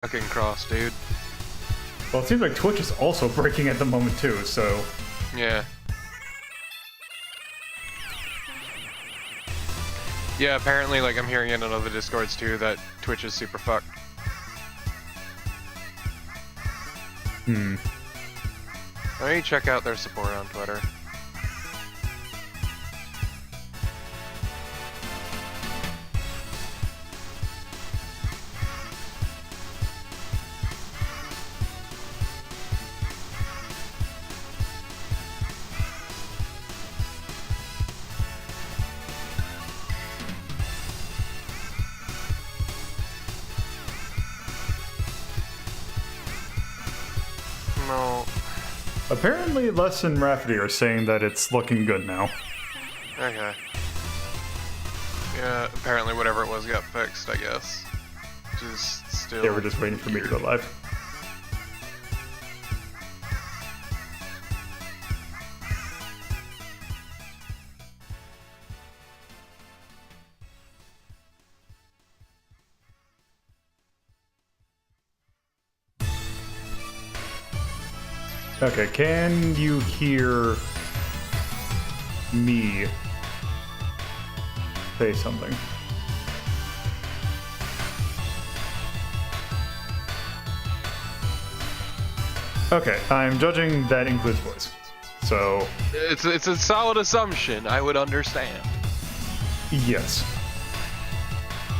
Fucking cross, dude. Well, it seems like Twitch is also breaking at the moment too, so... Yeah. Yeah, apparently, like, I'm hearing in other Discords too that Twitch is super fucked. Why don't you check out their support on Twitter? No. Apparently, Les and Rafferty are saying that it's looking good now. Okay. Yeah, apparently whatever it was got fixed, I guess. Just still... They were just waiting for me to go live. Okay, can you hear me say something? Okay, I'm judging that includes voice. So... It's a solid assumption, I would understand. yes.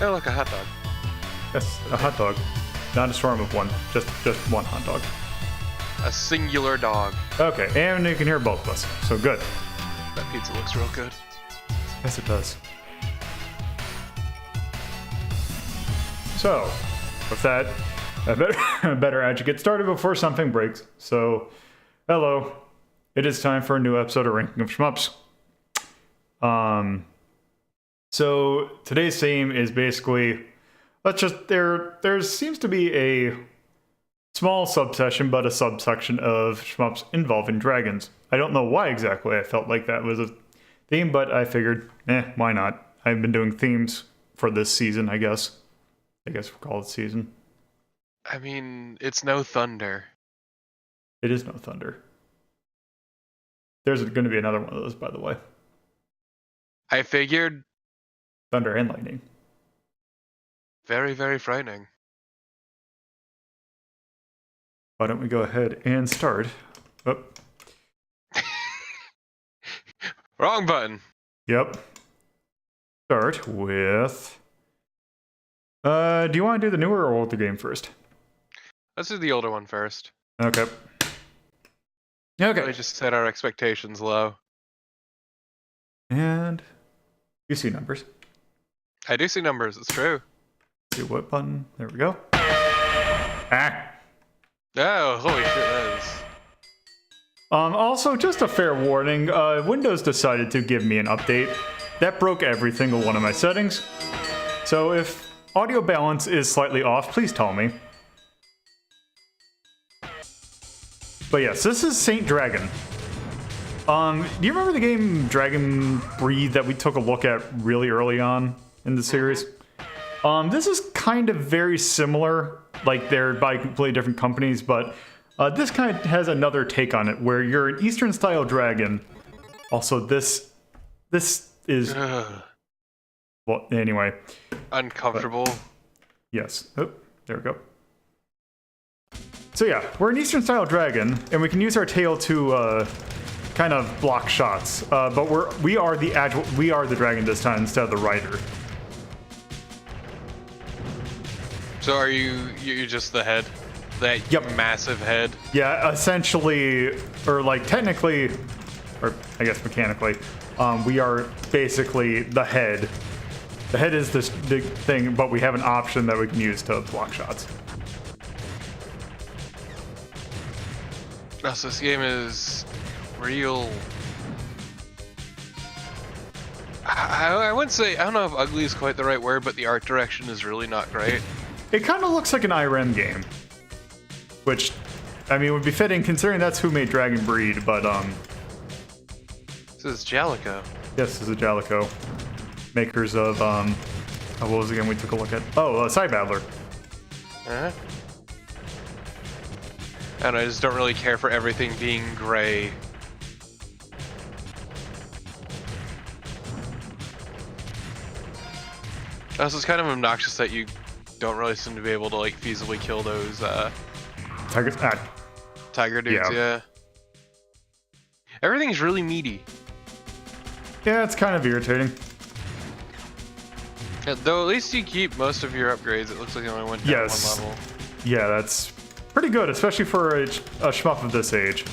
Oh, look, a hot dog. Yes, a hot dog. Not a swarm of one, just one hot dog. A singular dog. Okay, and you can hear both of us, so good. That pizza looks real good. Yes, it does. So, with that, I better actually get started before something breaks. So, hello. It is time for a new episode of Ranking of Shmups. So today's theme is basically, there seems to be a small subsection, but a subsection of shmups involving dragons. I don't know why exactly I felt like that was a theme, but I figured, why not? I've been doing themes for this season, I guess. I guess we'll call it season. I mean, it's no thunder. It is no thunder. There's going to be another one of those, by the way. I figured. Thunder and lightning. Very, very frightening. Why don't we go ahead and start? Oh. Wrong button. Yep. Start with... do you want to do the newer or older game first? Let's do the older one first. Okay. Let me Okay. just set our expectations low. And you see numbers. I do see numbers, it's true. See what button? There we go. Ah. Oh, holy shit, that is... Also, just a fair warning, Windows decided to give me an update. That broke every single one of my settings. So if audio balance is slightly off, please tell me. But yes, this is Saint Dragon. Do you remember the game Dragon Breed that we took a look at really early on in the series? This is kind of very similar, like they're by completely different companies, but this kind of has another take on it, where you're an Eastern style dragon. Also, this is well, anyway. Uncomfortable. Yes. Oh, there we go. So yeah, we're an Eastern style dragon, and we can use our tail to kind of block shots. But we are the dragon this time instead of the rider. So are you're just the head? That massive head? Yeah, essentially, or like technically, or I guess mechanically, we are basically the head. The head is this big thing, but we have an option that we can use to block shots. Oh, so this game is real... I wouldn't say, I don't know if ugly is quite the right word, but the art direction is really not great. It kind of looks like an IRM game. Which, I mean, would be fitting considering that's who made Dragon Breed, but, This is Jalico. yes, this is Jalico. Makers of, what was the game we took a look at? Oh, Side Battler. Uh-huh. And I just don't really care for everything being gray. Also, it's kind of obnoxious that you don't really seem to be able to like feasibly kill those tiger dudes. Yeah. Everything's really meaty. Yeah, it's kind of irritating. Yeah, though at least you keep most of your upgrades. It looks like you only went down one level. Yeah, that's pretty good, especially for a shmup of this age.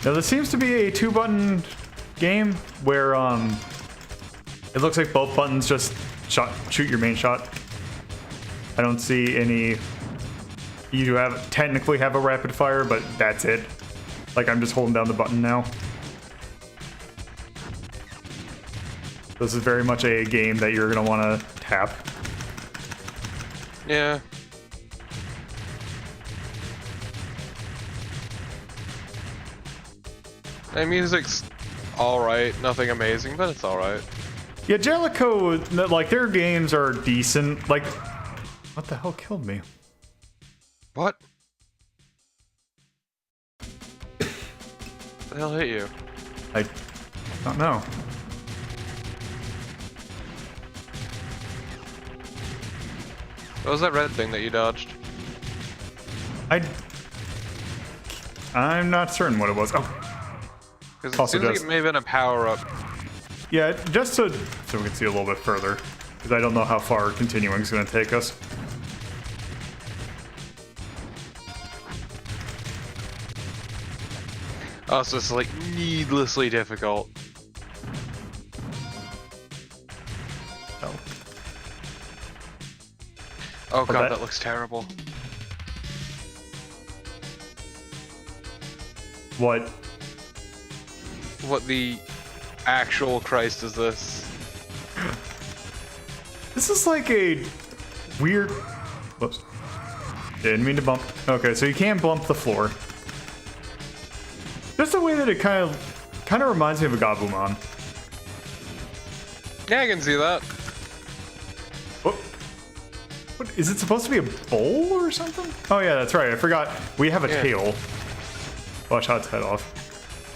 Now, this seems to be a 2-button game where it looks like both buttons just shoot your main shot. I don't see any. You technically have a rapid fire, but that's it. Like, I'm just holding down the button now. This is very much a game that you're gonna want to tap. Yeah. The music's alright, nothing amazing, but it's alright. Yeah, Jellicoe, like, their games are decent. Like, what the hell killed me? What? The hell hit you? I don't know. What was that red thing that you dodged? I'm not certain what it was. Oh. Because it seems like it may have been a power-up. Yeah, just so we can see a little bit further. Because I don't know how far continuing is going to take us. Oh, so it's like needlessly difficult. Oh. Oh god, that looks terrible. What? What the actual Christ is this? This is like a weird... Whoops. Didn't mean to bump. Okay, so you can't bump the floor. Just the way that it kind of reminds me of a Gabumon. Yeah, I can see that. What is it supposed to be, a bowl or something? Oh yeah, that's right. I forgot. We have a tail. Watch how its head off.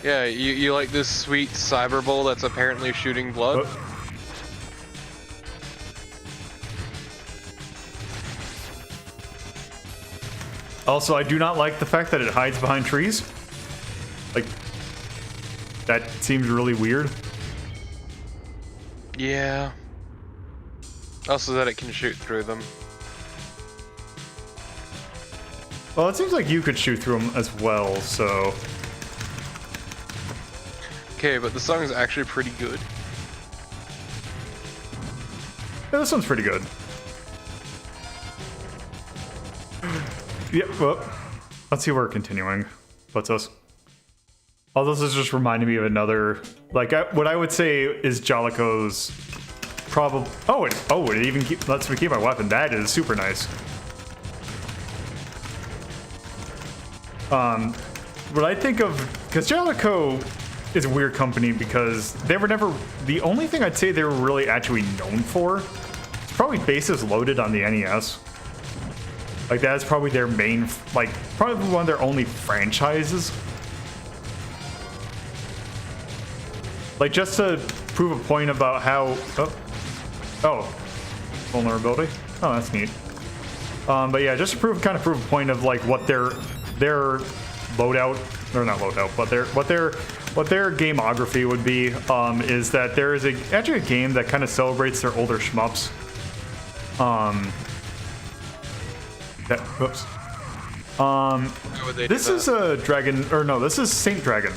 Yeah, you like this sweet cyber bowl that's apparently shooting blood? Also, I do not like the fact that it hides behind trees. Like, that seems really weird. Yeah. Also that it can shoot through them. Well, it seems like you could shoot through them as well, so... Okay, but the song is actually pretty good. Yeah, this one's pretty good. Yep, well, let's see where we're continuing. What's this? Oh, this is just reminding me of another... Like, what I would say is Jellicoe's probably... Oh, it even lets me keep my weapon. That is super nice. What I think of... Because Jellicoe is a weird company because they were never... The only thing I'd say they were really actually known for is probably Bases Loaded on the NES. Like, that's probably their main... Like, probably one of their only franchises. Like, just to prove a point about how... Oh. Vulnerability? Oh, that's neat. But yeah, just to prove a point of, like, what their loadout... Or not loadout, but what their gameography would be, is that there is actually a game that kind of celebrates their older shmups. Whoops. This is a Dragon... Or no, this is Saint Dragon.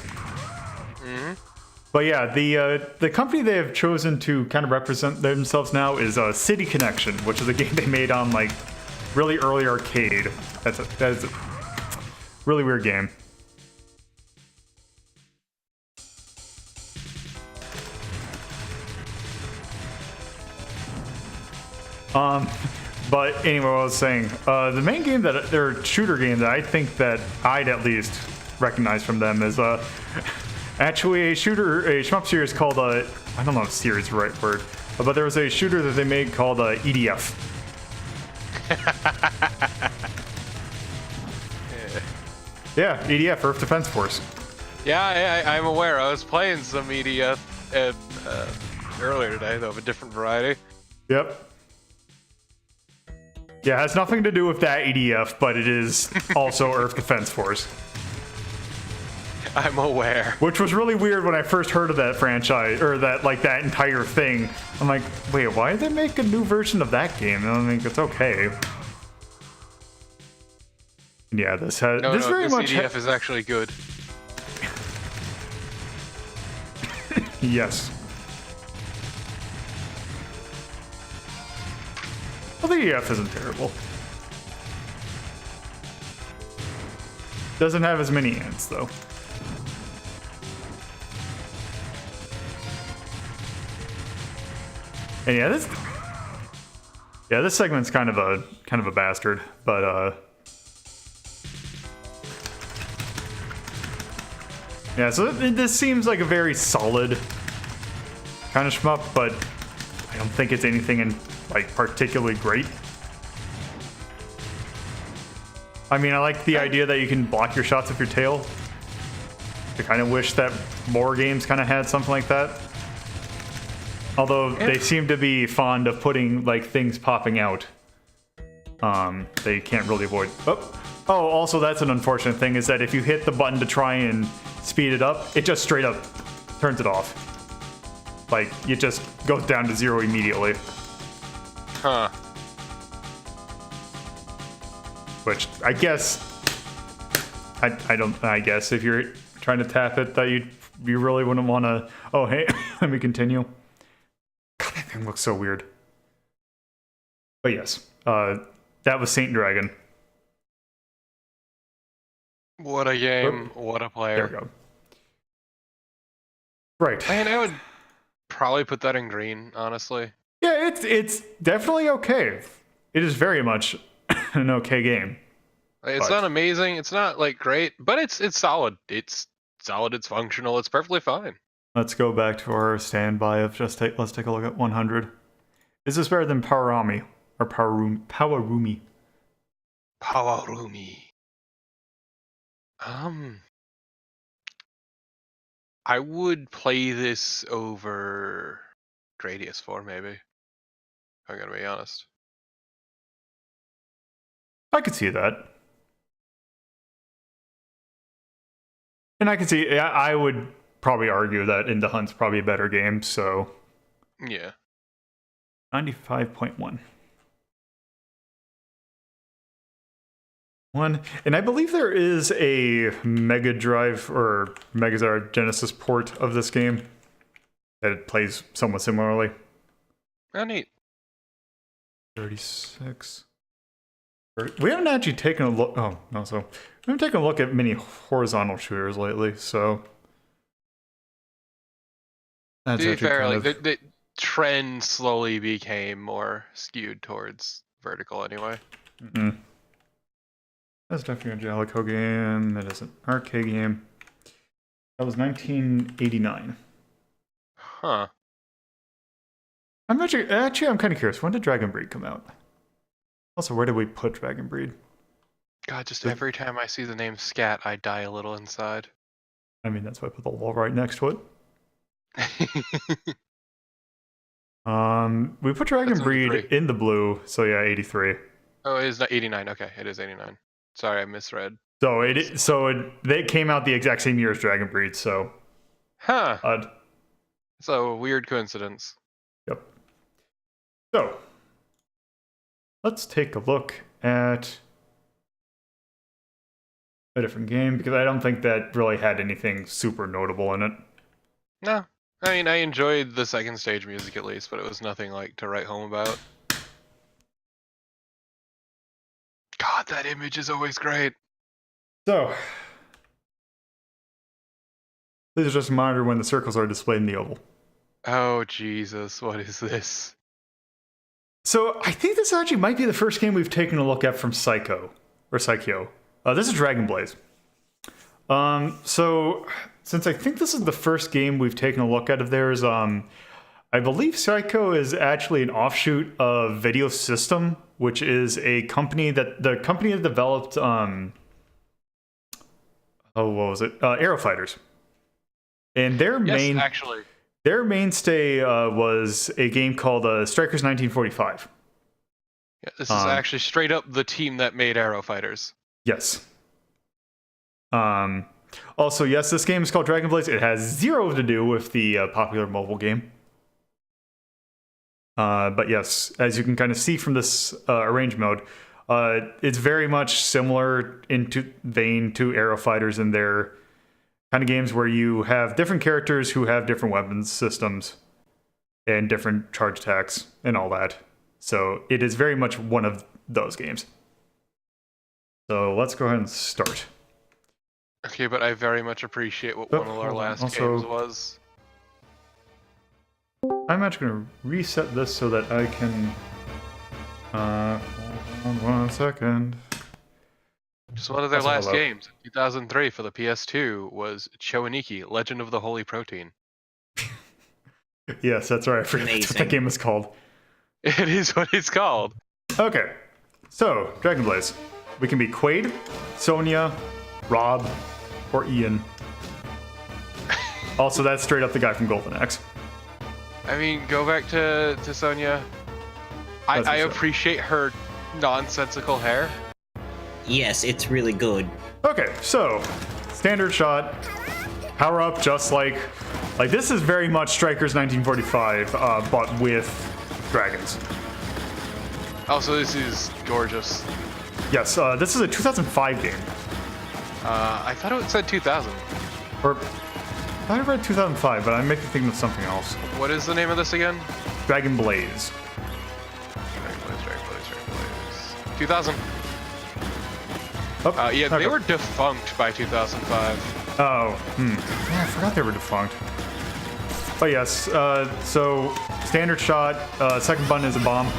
But yeah, the company they have chosen to kind of represent themselves now is City Connection, which is a game they made on like really early arcade. That is a really weird game. But anyway, what I was saying, the main game their shooter game that I think that I'd at least recognize from them is Actually, a shmup series called, I don't know if series is the right word, but there was a shooter that they made called EDF. Yeah, EDF, Earth Defense Force. Yeah, I'm aware. I was playing some EDF earlier today, though, of a different variety. Yep. Yeah, it has nothing to do with that EDF, but it is also Earth Defense Force. I'm aware. Which was really weird when I first heard of that franchise, or that entire thing. I'm like, wait, why did they make a new version of that game? And I think it's okay. Yeah, this has No, very this much EDF is actually good. Yes. Well, the EDF isn't terrible. Doesn't have as many ants though. And yeah, this segment's kind of a bastard, but yeah, so this seems like a very solid kind of shmup, but I don't think it's anything in particularly great. I mean, I like the idea that you can block your shots with your tail. I kind of wish that more games kind of had something like that. Although they seem to be fond of putting things popping out. They can't really avoid. Oh, also that's an unfortunate thing is that if you hit the button to try and speed it up, it just straight up turns it off. It just goes down to 0 immediately. Huh. Which I guess I guess if you're trying to tap it, that you really wouldn't want to. Oh hey, let me continue. God, that thing looks so weird. But yes, that was Saint Dragon. What a game! What a player! There we go. Right. Man, I would probably put that in green, honestly. Yeah, it's definitely okay. It is very much an okay game. It's not amazing. It's not great, but it's solid. It's solid. It's functional. It's perfectly fine. Let's go back to our standby of let's take a look at 100. Is this better than Powerami or Powerumi? Powerumi. I would play this over Gradius 4, maybe. I'm gonna be honest. I could see that. And I can see, I would probably argue that Into Hunt's probably a better game, so. Yeah. 95.1. And I believe there is a Mega Drive or Mega Genesis port of this game that it plays somewhat similarly. Oh, neat. 36. We haven't actually taken a look. Oh, no, so we haven't taken a look at many horizontal shooters lately, so. That's to be fair, kind of... the trend slowly became more skewed towards vertical anyway. Mm-hmm. That's definitely a Jalico game. That is an arcade game. That was 1989. Huh. I'm kind of curious. When did Dragon Breed come out? Also, where did we put Dragon Breed? God, just every time I see the name Scat, I die a little inside. I mean, that's why I put the wall right next to it. We put Dragon Breed in the blue, so yeah, 83. Oh, it is not 89. Okay, it is 89. Sorry, I misread. So they came out the exact same year as Dragon Breed, so. Huh. Odd. It's a weird coincidence. Yep. So, let's take a look at a different game, because I don't think that really had anything super notable in it. No. I mean, I enjoyed the second stage music at least, but it was nothing to write home about. God, that image is always great. So, please just monitor when the circles are displayed in the oval. Oh, Jesus, what is this? So, I think this actually might be the first game we've taken a look at from Psycho. This is Dragon Blaze. So, since I think this is the first game we've taken a look at of theirs, I believe Psycho is actually an offshoot of Video System, which is the company that developed what was it? Aero Fighters. And their mainstay was a game called Strikers 1945. Yeah, this is actually straight up the team that made Aero Fighters. Yes. Also, yes, this game is called Dragon Blaze. It has zero to do with the popular mobile game. But yes, as you can kind of see from this arrange mode, it's very much similar into vein to Aero Fighters in their kind of games where you have different characters who have different weapons systems and different charge attacks and all that. So it is very much one of those games. So let's go ahead and start. Okay, but I very much appreciate what one of our last games was. I'm actually going to reset this so that I can... hold on 1 second. Just one of their last games, 2003 for the PS2, was Chowaniki, Legend of the Holy Protein. Yes, that's right. I forgot what that game is called. It is what it's called. Okay, so, Dragon Blaze. We can be Quaid, Sonya, Rob, or Ian. Also, that's straight up the guy from Golden Axe. I mean, go back to Sonya. I appreciate her nonsensical hair. Yes, it's really good. Okay, so standard shot, power up just like this is very much Strikers 1945, but with dragons. Also, this is gorgeous. Yes, this is a 2005 game. I thought it said 2000. Or I read 2005, but I make me think of something else. What is the name of this again? Dragon Blaze. Dragon Blaze. 2000. Oh, yeah, okay. they were defunct by 2005. Oh, yeah, I forgot they were defunct. But yes, so standard shot, second button is a bomb.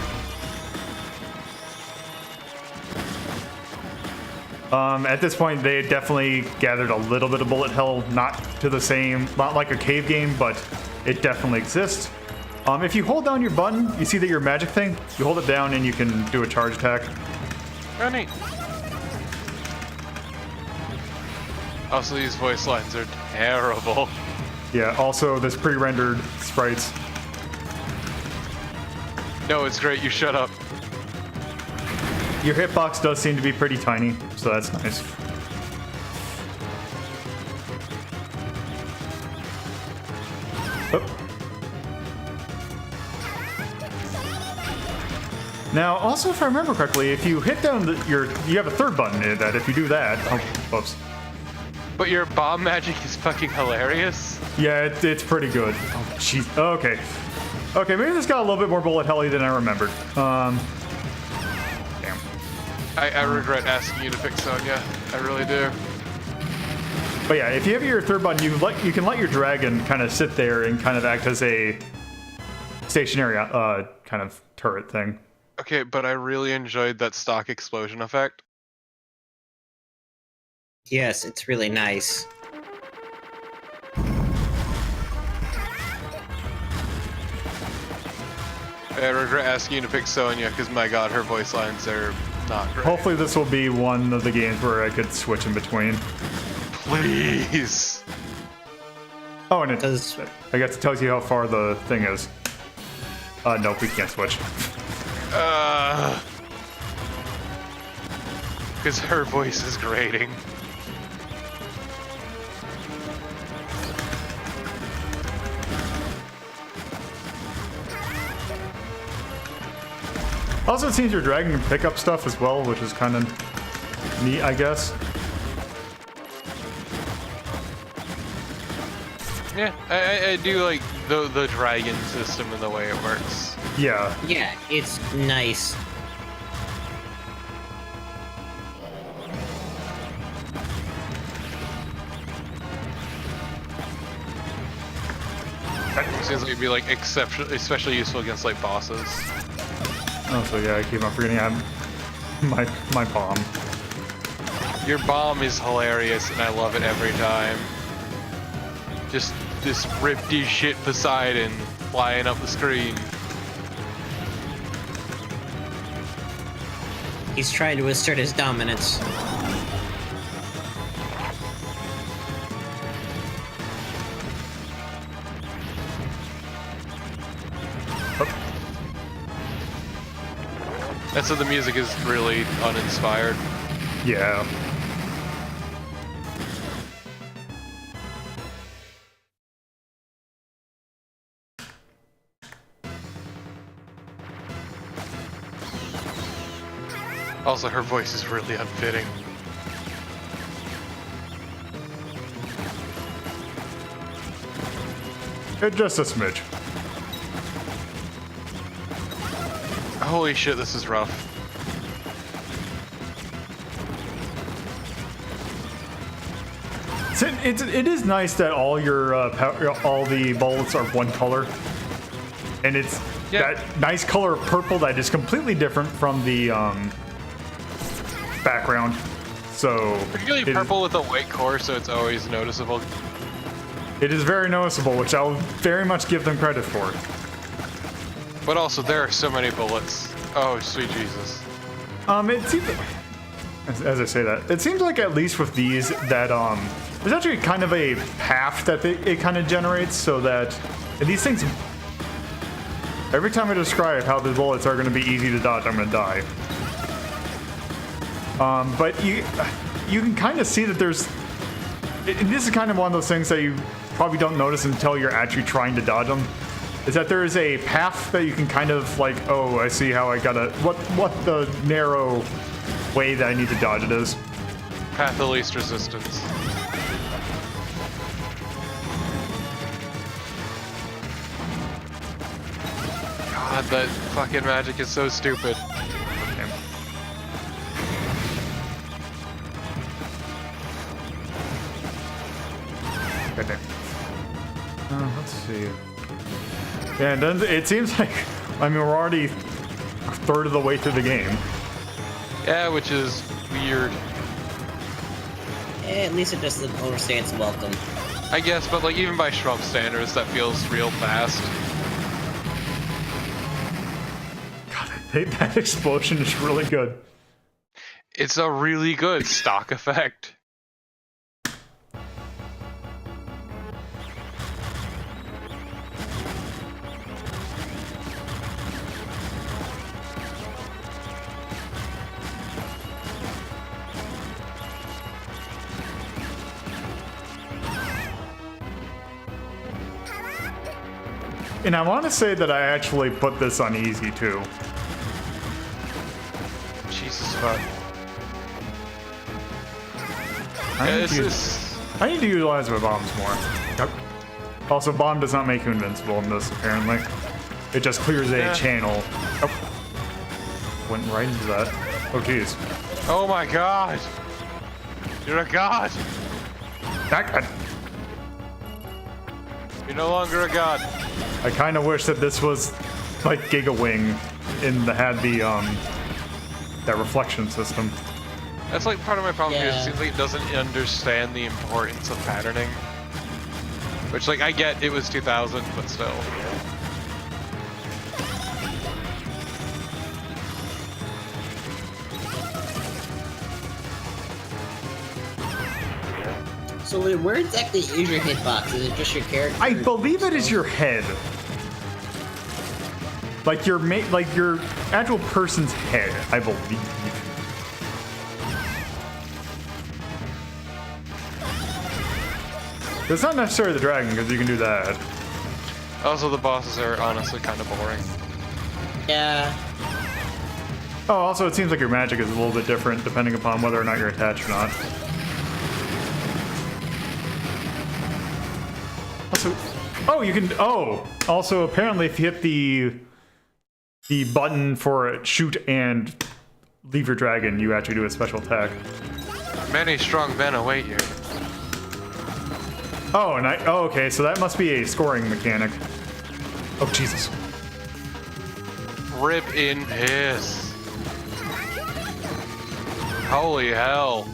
At this point, they definitely gathered a little bit of bullet hell, not like a cave game, but it definitely exists. If you hold down your button, you see that your magic thing, you hold it down and you can do a charge attack. Oh, neat. Also, these voice lines are terrible. Yeah, also, there's pre-rendered sprites. No, it's great, you shut up. Your hitbox does seem to be pretty tiny, so that's nice. Oh. Now, also, if I remember correctly, if you hit down you have a third button that if you do that, oh, whoops. But your bomb magic is fucking hilarious. Yeah, it's pretty good. Oh, jeez. Okay. Okay, maybe this got a little bit more bullet helly than I remembered. Damn. I regret asking you to pick Sonya. I really do. But yeah, if you have your third button, you can let your dragon kind of sit there and kind of act as a stationary kind of turret thing. Okay, but I really enjoyed that stock explosion effect. Yes, it's really nice. I regret asking you to pick Sonya because, my god, her voice lines are not great. Hopefully this will be one of the games where I could switch in between. Please. Oh, and I guess it tells you how far the thing is. Nope, we can't switch. Because her voice is grating. Also, it seems your dragon can pick up stuff as well, which is kind of neat, I guess. Yeah, I do like the dragon system and the way it works. Yeah. Yeah, it's nice. It seems like it'd be like especially useful against like bosses. Oh, so yeah, I keep on forgetting I have my bomb. Your bomb is hilarious, and I love it every time. Just this ripped as shit Poseidon flying up the screen. He's trying to assert his dominance. And so the music is really uninspired. Yeah. Also, her voice is really unfitting. Just a smidge. Holy shit, this is rough. It is nice that all your all the bullets are one color, and it's that nice color of purple that is completely different from the background. So particularly purple with a white core, so it's always noticeable. It is very noticeable, which I'll very much give them credit for. But also, there are so many bullets. Oh, sweet Jesus. It seems, as I say that, it seems like at least with these that there's actually kind of a path that it kind of generates, so that these things. Every time I describe how the bullets are going to be easy to dodge, I'm going to die. But you can kind of see that there's. And this is kind of one of those things that you probably don't notice until you're actually trying to dodge them. Is that there is a path that you can kind of like, oh, I see how I gotta, what the narrow way that I need to dodge it is. Path of least resistance. God, that fucking magic is so stupid. Right there. Let's see. Yeah, it seems like, I mean, we're already a third of the way through the game. Yeah, which is weird. At least it doesn't overstay its welcome. I guess, but like even by Shrump standards, that feels real fast. God, that explosion is really good. It's a really good stock effect. And I want to say that I actually put this on easy too. Jesus fuck. I need to utilize my bombs more. Yep. Also, bomb does not make you invincible in this, apparently. It just clears a channel. Oh. Went right into that. Oh, jeez. Oh my god! You're a god! You're no longer a god. I kind of wish that this was like Giga Wing in the had the that reflection system. That's like part of my problem here. It seems like it doesn't understand the importance of patterning. Which, like, I get it was 2000, but still. So where exactly is your hitbox? Is it just your character? I believe it is your head. Like your actual person's head, I believe. It's not necessarily the dragon, because you can do that. Also, the bosses are honestly kind of boring. Yeah. Oh, also, it seems like your magic is a little bit different depending upon whether or not you're attached or not. Also, oh, you can. Oh, also, apparently, if you hit the button for shoot and leave your dragon, you actually do a special attack. Many strong men await you. Oh, and oh, okay, so that must be a scoring mechanic. Oh, Jesus. Rip in piss. Holy hell.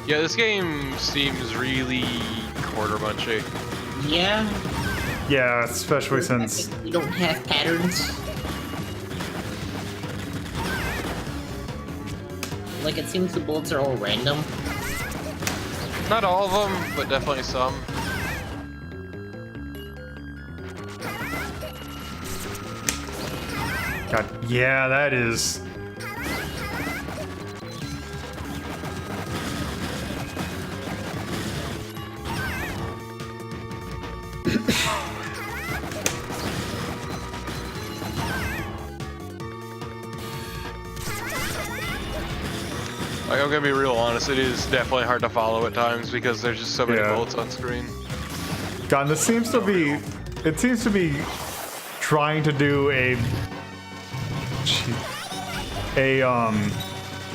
Yeah, this game seems really quarter bunchy. Yeah. Yeah, especially since You don't have patterns. Like, it seems the bullets are all random. Not all of them, but definitely some. God, yeah, that is. Like, I'm gonna be real honest, it is definitely hard to follow at times because there's just so many bullets on screen. God, this seems to be. It seems to be trying to do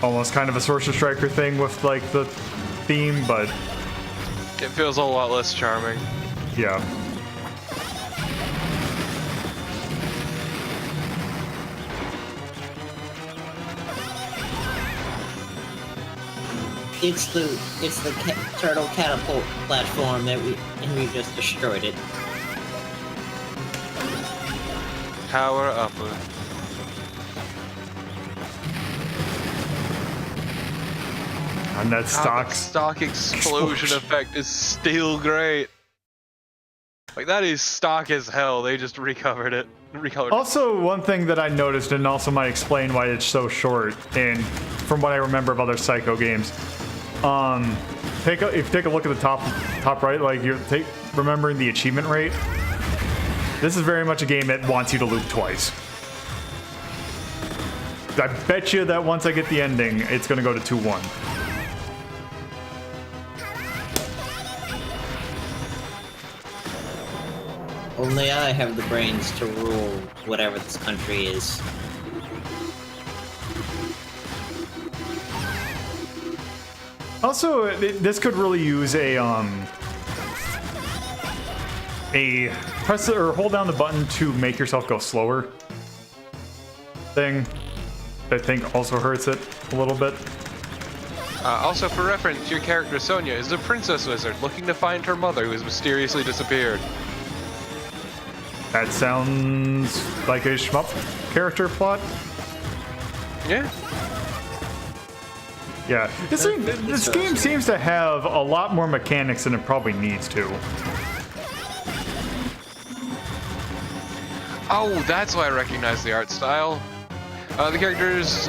almost kind of a Sorcerer Striker thing with like the theme, but It feels a lot less charming. yeah. It's the turtle catapult platform that we just destroyed it. Power up. And that stock. Stock explosion effect is still great. Like, that is stock as hell. They just recolored it. Also, one thing that I noticed, and also might explain why it's so short, and from what I remember of other Psycho games, if you take a look at the top right, like you're remembering the achievement rate. This is very much a game that wants you to loop twice. I bet you that once I get the ending, it's going to go to 2-1. Only I have the brains to rule whatever this country is. Also, this could really use a press it or hold down the button to make yourself go slower thing. I think also hurts it a little bit. Also, for reference, your character Sonia is a princess wizard looking to find her mother who has mysteriously disappeared. That sounds like a shmup character plot. Yeah. Yeah, this game seems to have a lot more mechanics than it probably needs to. Oh, that's why I recognize the art style. The characters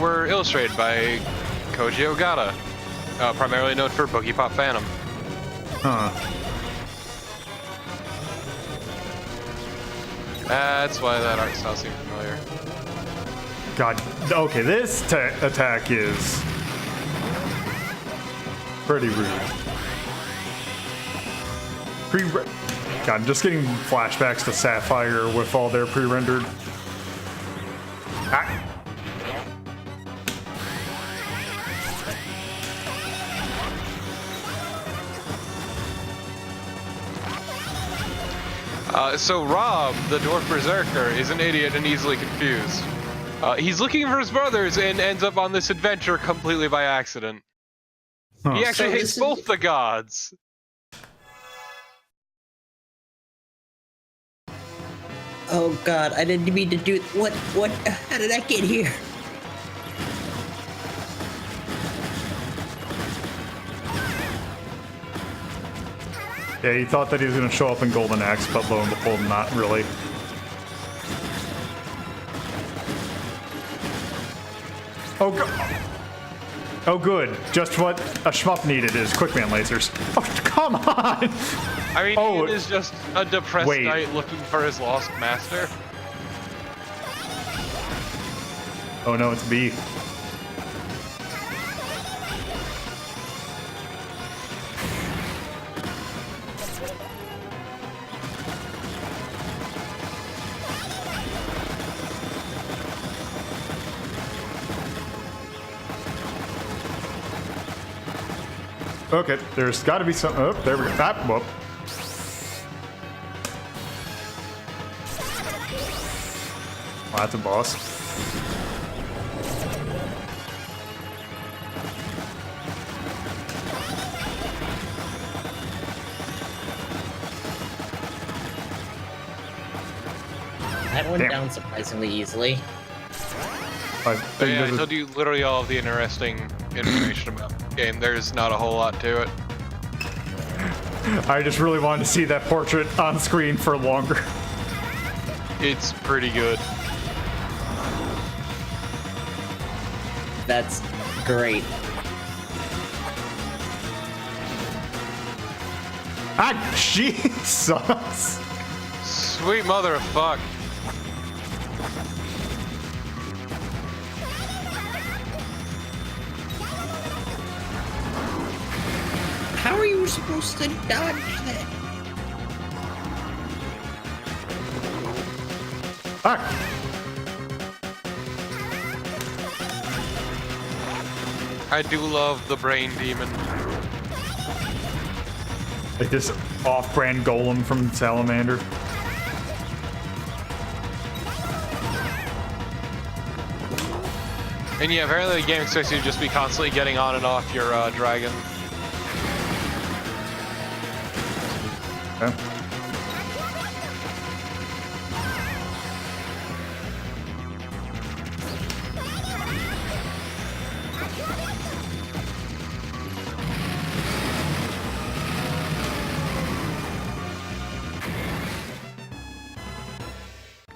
were illustrated by Koji Ogata, primarily known for Boogie Pop Phantom. Huh. That's why that art style seemed familiar. God, okay, this attack is pretty rude. God, I'm just getting flashbacks to Sapphire with all their pre-rendered. Ah. So Rob, the Dwarf Berserker, is an idiot and easily confused. He's looking for his brothers and ends up on this adventure completely by accident. Huh. He actually hates both the gods. Oh god, I didn't mean to do what? How did I get here? Yeah, he thought that he was going to show up in Golden Axe, but lo and behold, not really. Oh, oh, good. Just what a shmup needed is quickman lasers. Oh, come on! I mean, Ian is just a depressed knight looking for his lost master. Oh no, it's B. Okay, there's got to be some. Oh, there we go. Ah, whoop. Oh, that's a boss. That went Damn. down surprisingly easily. I But think yeah, I this is- told you literally all of the interesting information about the game. There's not a whole lot to it. I just really wanted to see that portrait on screen for longer. It's pretty good. That's great. Ah, Jesus! Sweet mother of fuck. How are you supposed to dodge that? Ah! I do love the brain demon. Like this off-brand golem from Salamander. And yeah, apparently the game expects you to just be constantly getting on and off your dragon. Okay.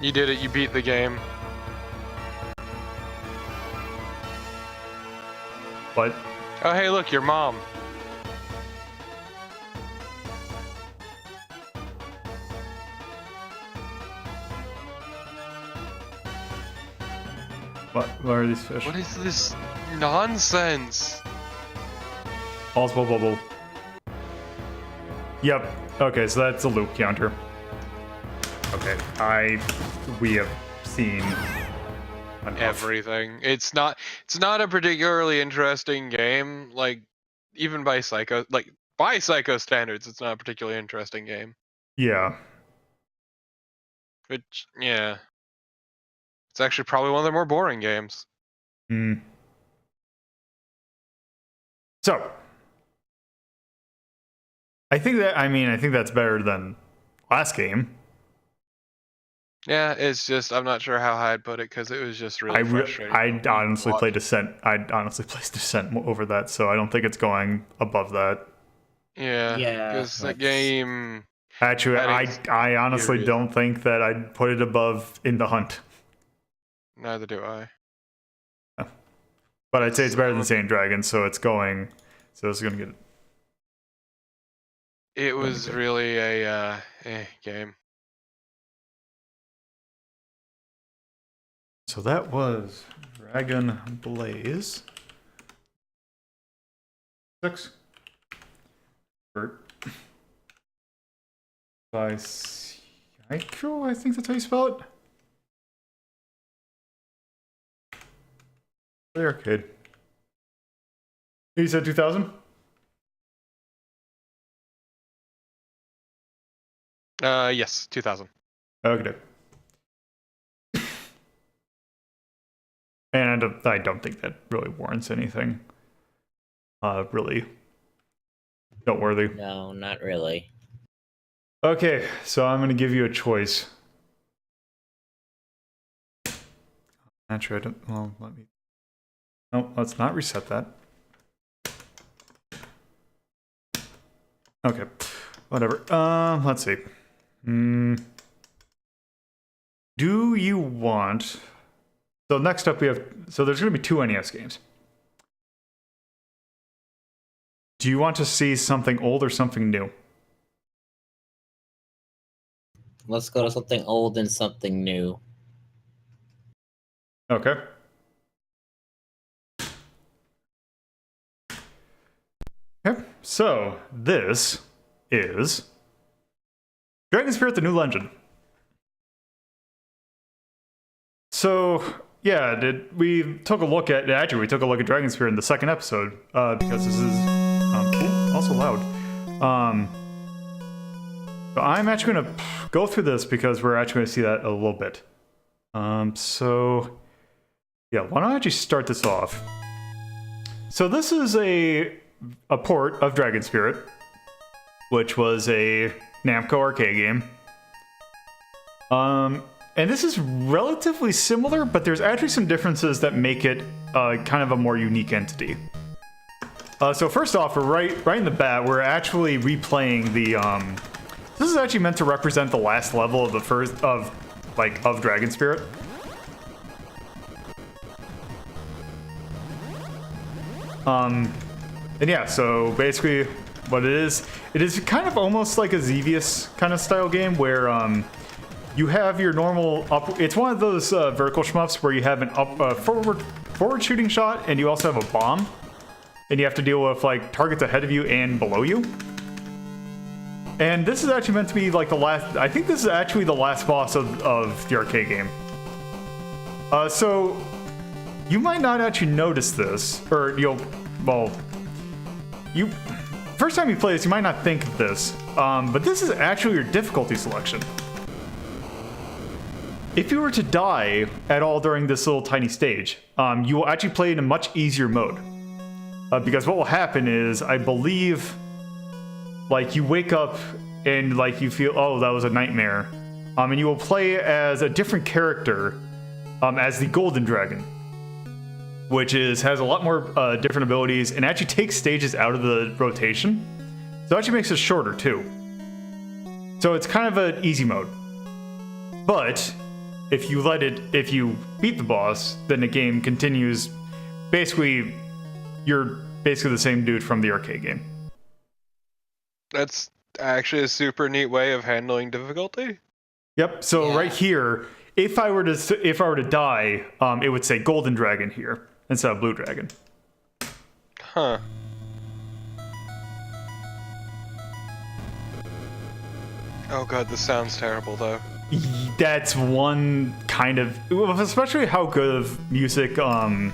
You did it, you beat the game. What? Oh hey look, your mom. What are these fish? What is this nonsense? All's bubble. Yep. Okay, so that's a loop counter. Okay, we have seen enough. Everything. It's not a particularly interesting game. Like even by psycho standards, it's not a particularly interesting game. Yeah. Which yeah. It's actually probably one of the more boring games. Hmm. So, I think that's better than last game. Yeah, it's just I'm not sure how I'd put it because it was just really frustrating. I'd honestly play Descent. I'd honestly play Descent over that, so I don't think it's going above that. Yeah, Yeah, because the that's- game. Actually, That is I honestly serious. don't think that I'd put it above In the Hunt. Neither do I. But I'd say it's better than Saint Dragon, so it's going. So it's gonna get. It was Okay. really a game. So that was Dragon Blaze 6. By Psycho, I think that's how you spell it. The arcade. You said 2000? Yes, 2000. Okay. And I don't think that really warrants anything. Really noteworthy. No, not really. Okay, so I'm gonna give you a choice. Actually, I don't. Well, let me. No, let's not reset that. Okay, whatever. Let's see. Do you want? So next up we have. So there's gonna be 2 NES games. Do you want to see something old or something new? Let's go to something old and something new. Okay. Okay, so this is Dragon Spirit: The New Legend. So yeah, we took a look at Dragon Spirit in the second episode because this is also loud. So I'm actually gonna go through this because we're actually gonna see that a little bit. So yeah, why don't I actually start this off? So this is a port of Dragon Spirit, which was a Namco arcade game. and this is relatively similar, but there's actually some differences that make it kind of a more unique entity. So first off, right in the bat, we're actually replaying the. This is actually meant to represent the last level of the first of Dragon Spirit. And yeah, so basically what it is kind of almost like a Xevious kind of style game where you have your normal it's one of those vertical shmups where you have an forward shooting shot, and you also have a bomb, and you have to deal with like targets ahead of you and below you. And this is actually meant to be like the last. I think this is actually the last boss of the arcade game. So you might not actually notice this, or first time you play this, you might not think of this, but this is actually your difficulty selection. If you were to die at all during this little tiny stage, you will actually play in a much easier mode. Because what will happen is, I believe, like, you wake up and like you feel, oh, that was a nightmare, and you will play as a different character, as the Golden Dragon, which has a lot more different abilities and actually takes stages out of the rotation. So it actually makes it shorter too. So it's kind of an easy mode. But if you beat the boss, then the game continues. Basically, you're basically the same dude from the arcade game. That's Actually a super neat way of handling difficulty. Yep. So right here, if I were to die, it would say Golden Dragon here instead of Blue Dragon. Huh. Oh god, this sounds terrible though. That's one kind of, especially how good of music the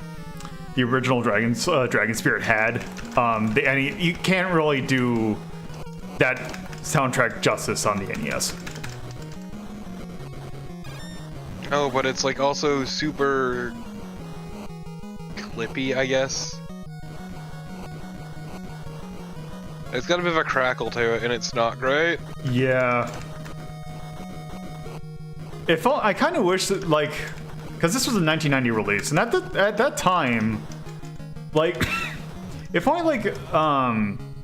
original Dragon Spirit had. And you can't really do that soundtrack justice on the NES. Oh, but it's like also super clippy, I guess. It's got a bit of a crackle to it, and it's not great. Yeah. I kind of wish that, like, because this was a 1990 release, and at that time, like, if only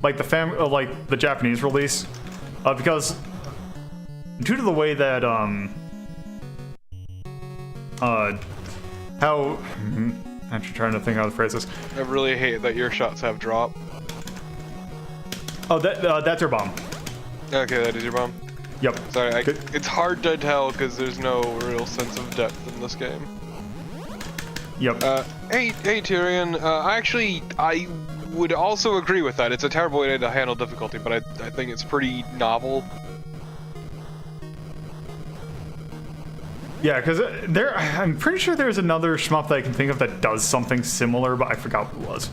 like the Japanese release, because due to the way that how I'm actually trying to think how to phrase this. I really hate that your shots have drop. Oh, that's your bomb. Okay, that is your bomb. Yep. Sorry, it's hard to tell because there's no real sense of depth in this game. Yep. Hey Tyrion. I would also agree with that. It's a terrible way to handle difficulty, but I think it's pretty novel. Yeah, because I'm pretty sure there's another shmup that I can think of that does something similar, but I forgot what it was.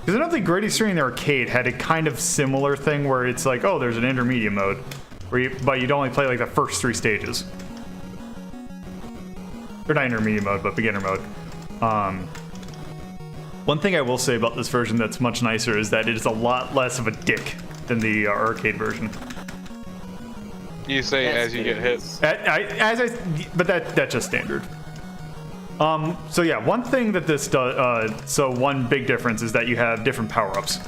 Because I know the Great Extreme Arcade had a kind of similar thing where it's like, oh, there's an intermediate mode, but you'd only play like the first 3 stages. Or not intermediate mode, but beginner mode. One thing I will say about this version that's much nicer is that it is a lot less of a dick than the arcade version. You say as you get hit. But that's just standard. So yeah, one thing that this does, so one big difference is that you have different power-ups.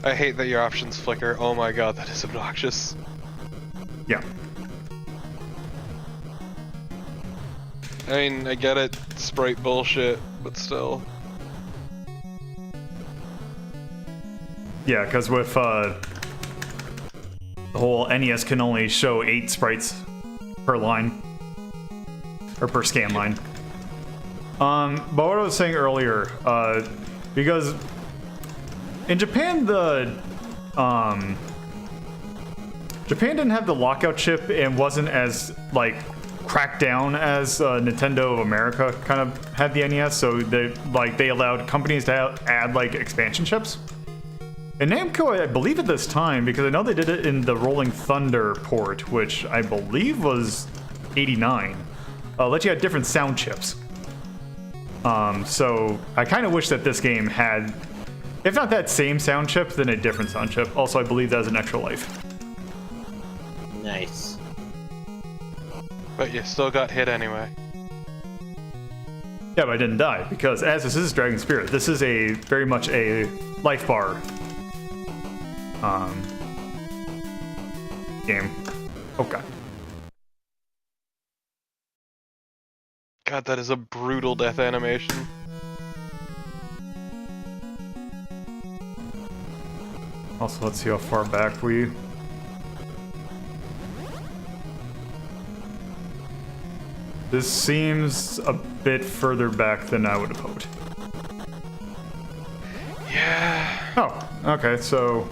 I hate that your options flicker. Oh my god, that is obnoxious. Yeah. I mean, I get it, sprite bullshit, but still. Yeah, because with the whole NES can only show 8 sprites per line, or per scan line. But what I was saying earlier, because in Japan Japan didn't have the lockout chip and wasn't as like cracked down as Nintendo of America kind of had the NES, so they allowed companies to add like expansion chips. And Namco, I believe at this time, because I know they did it in the Rolling Thunder port, which I believe was 89, let you add different sound chips. So I kind of wish that this game had, if not that same sound chip, then a different sound chip. Also, I believe that has an extra life. Nice. But you still got hit anyway. Yeah, but I didn't die, because as this is Dragon Spirit, this is a very much a life bar game. Oh god. God, that is a brutal death animation. Also, let's see how far back we... This seems a bit further back than I would have hoped. Yeah. Oh, okay, so...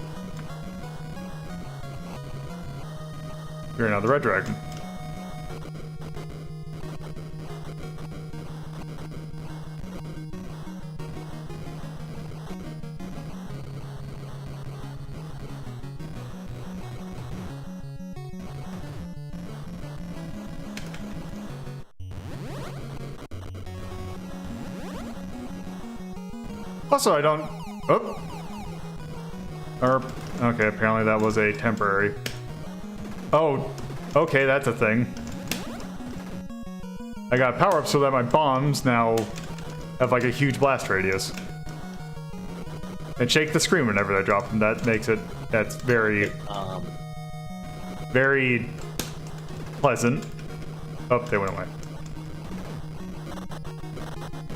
You're now the Red Dragon. Also, I don't... Oh! Okay, apparently that was a temporary... Oh, okay, that's a thing. I got power up so that my bombs now have like a huge blast radius. And shake the screen whenever I drop them. That makes it... That's very... Very... pleasant. Oh, they went away.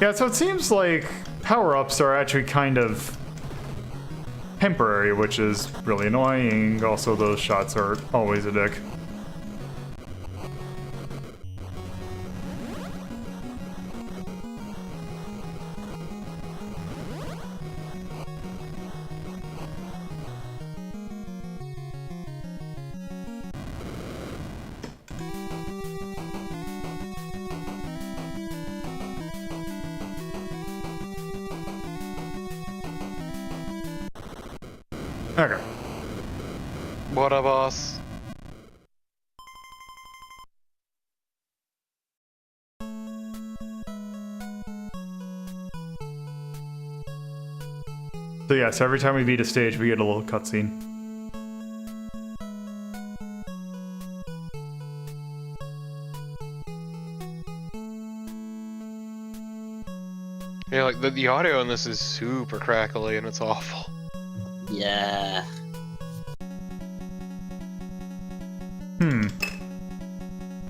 Yeah, so it seems like power-ups are actually kind of temporary, which is really annoying. Also, those shots are always a dick. Okay. What a boss. So yeah, so every time we beat a stage, we get a little cutscene. Yeah, like the audio in this is super crackly and it's awful. Yeah.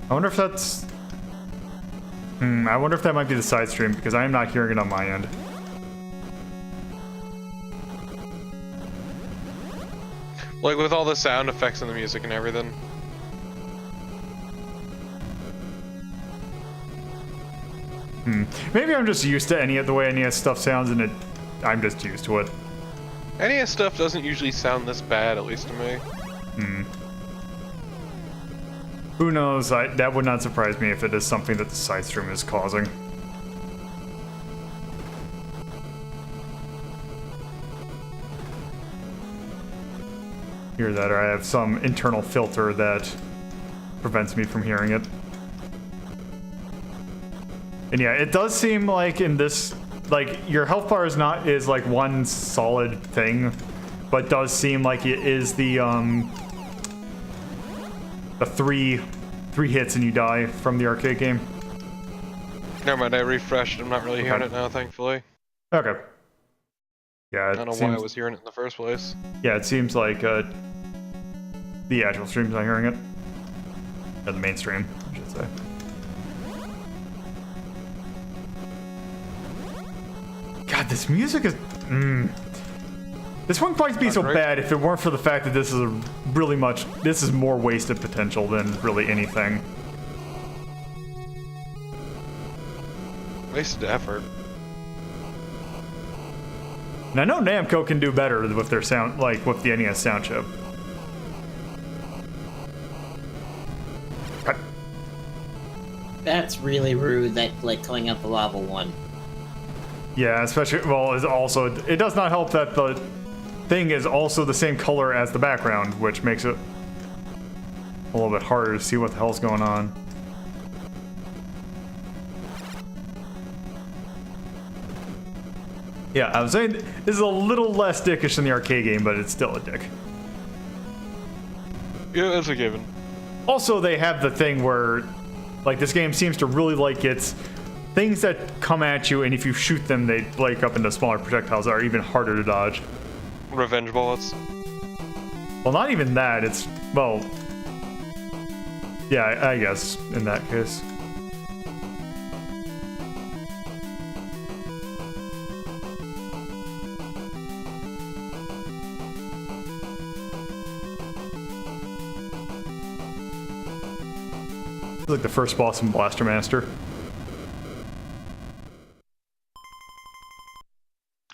I wonder if that's... I wonder if that might be the side stream, because I am not hearing it on my end. Like with all the sound effects and the music and everything. Maybe I'm just used to the way NES stuff sounds, and I'm just used to it. NES stuff doesn't usually sound this bad, at least to me. Who knows? That would not surprise me if it is something that the side stream is causing. Either that, or I have some internal filter that prevents me from hearing it. And yeah, it does seem like in this, like, your health bar is like one solid thing, but does seem like it is the three hits and you die from the arcade game. Never mind, I refreshed. I'm not really hearing it now, thankfully. Okay. Yeah, I don't know why I was hearing it in the first place. Yeah, it seems like the actual stream's not hearing it. Or the main stream, I should say. God, this music is... This one might be so bad if it weren't for the fact that this is this is more wasted potential than really anything. Wasted effort. And I know Namco can do better with their sound, like with the NES sound chip. That's really rude, that, like, coming up the lava one. Yeah, especially, well, it does not help that the thing is also the same color as the background, which makes it a little bit harder to see what the hell's going on. Yeah, I was saying this is a little less dickish than the arcade game, but it's still a dick. Yeah, that's a given. Also, they have the thing where Like, this game seems to really like its things that come at you, and if you shoot them, they break up into smaller projectiles that are even harder to dodge. Revenge bullets. Well, not even that. It's, well, yeah, I guess in that case. Like the first boss in Blaster Master.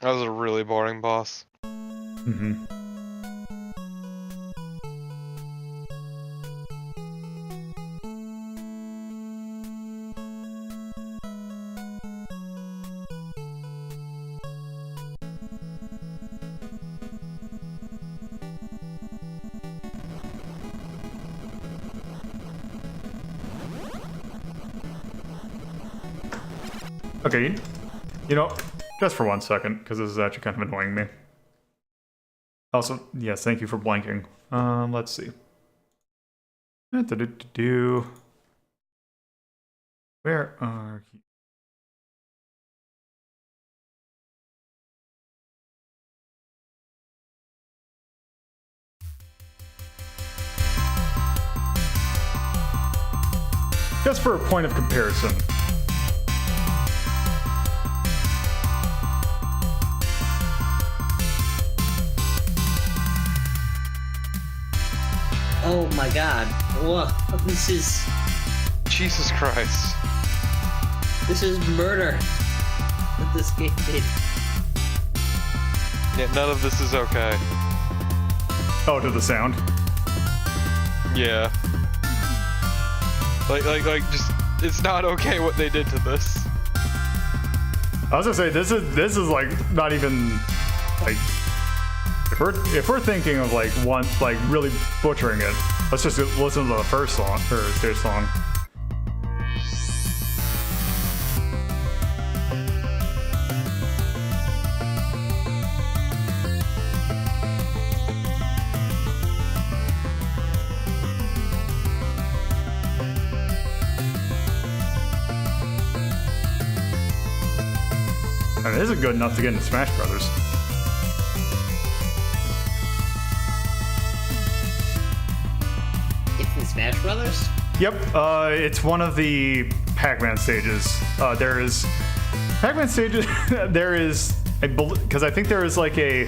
That was a really boring boss. Mm-hmm. Okay, you know, just for 1 second, because this is actually kind of annoying me. Also, yes, thank you for blanking. Let's see. Where are you? Just for a point of comparison. Oh my god. Whoa, this is Jesus Christ. this is murder. What this game did. Yeah, none of this is okay. Oh, to the sound. Yeah. Like, just, it's not okay what they did to this. I was gonna say, this is like not even like, if we're thinking of like really butchering it, let's just listen to the first song or stage song. I mean, this is good enough to get into Smash Brothers. It's in Smash Brothers? Yep, it's one of the Pac-Man stages. There is Pac-Man stages. There is because I think there is like a.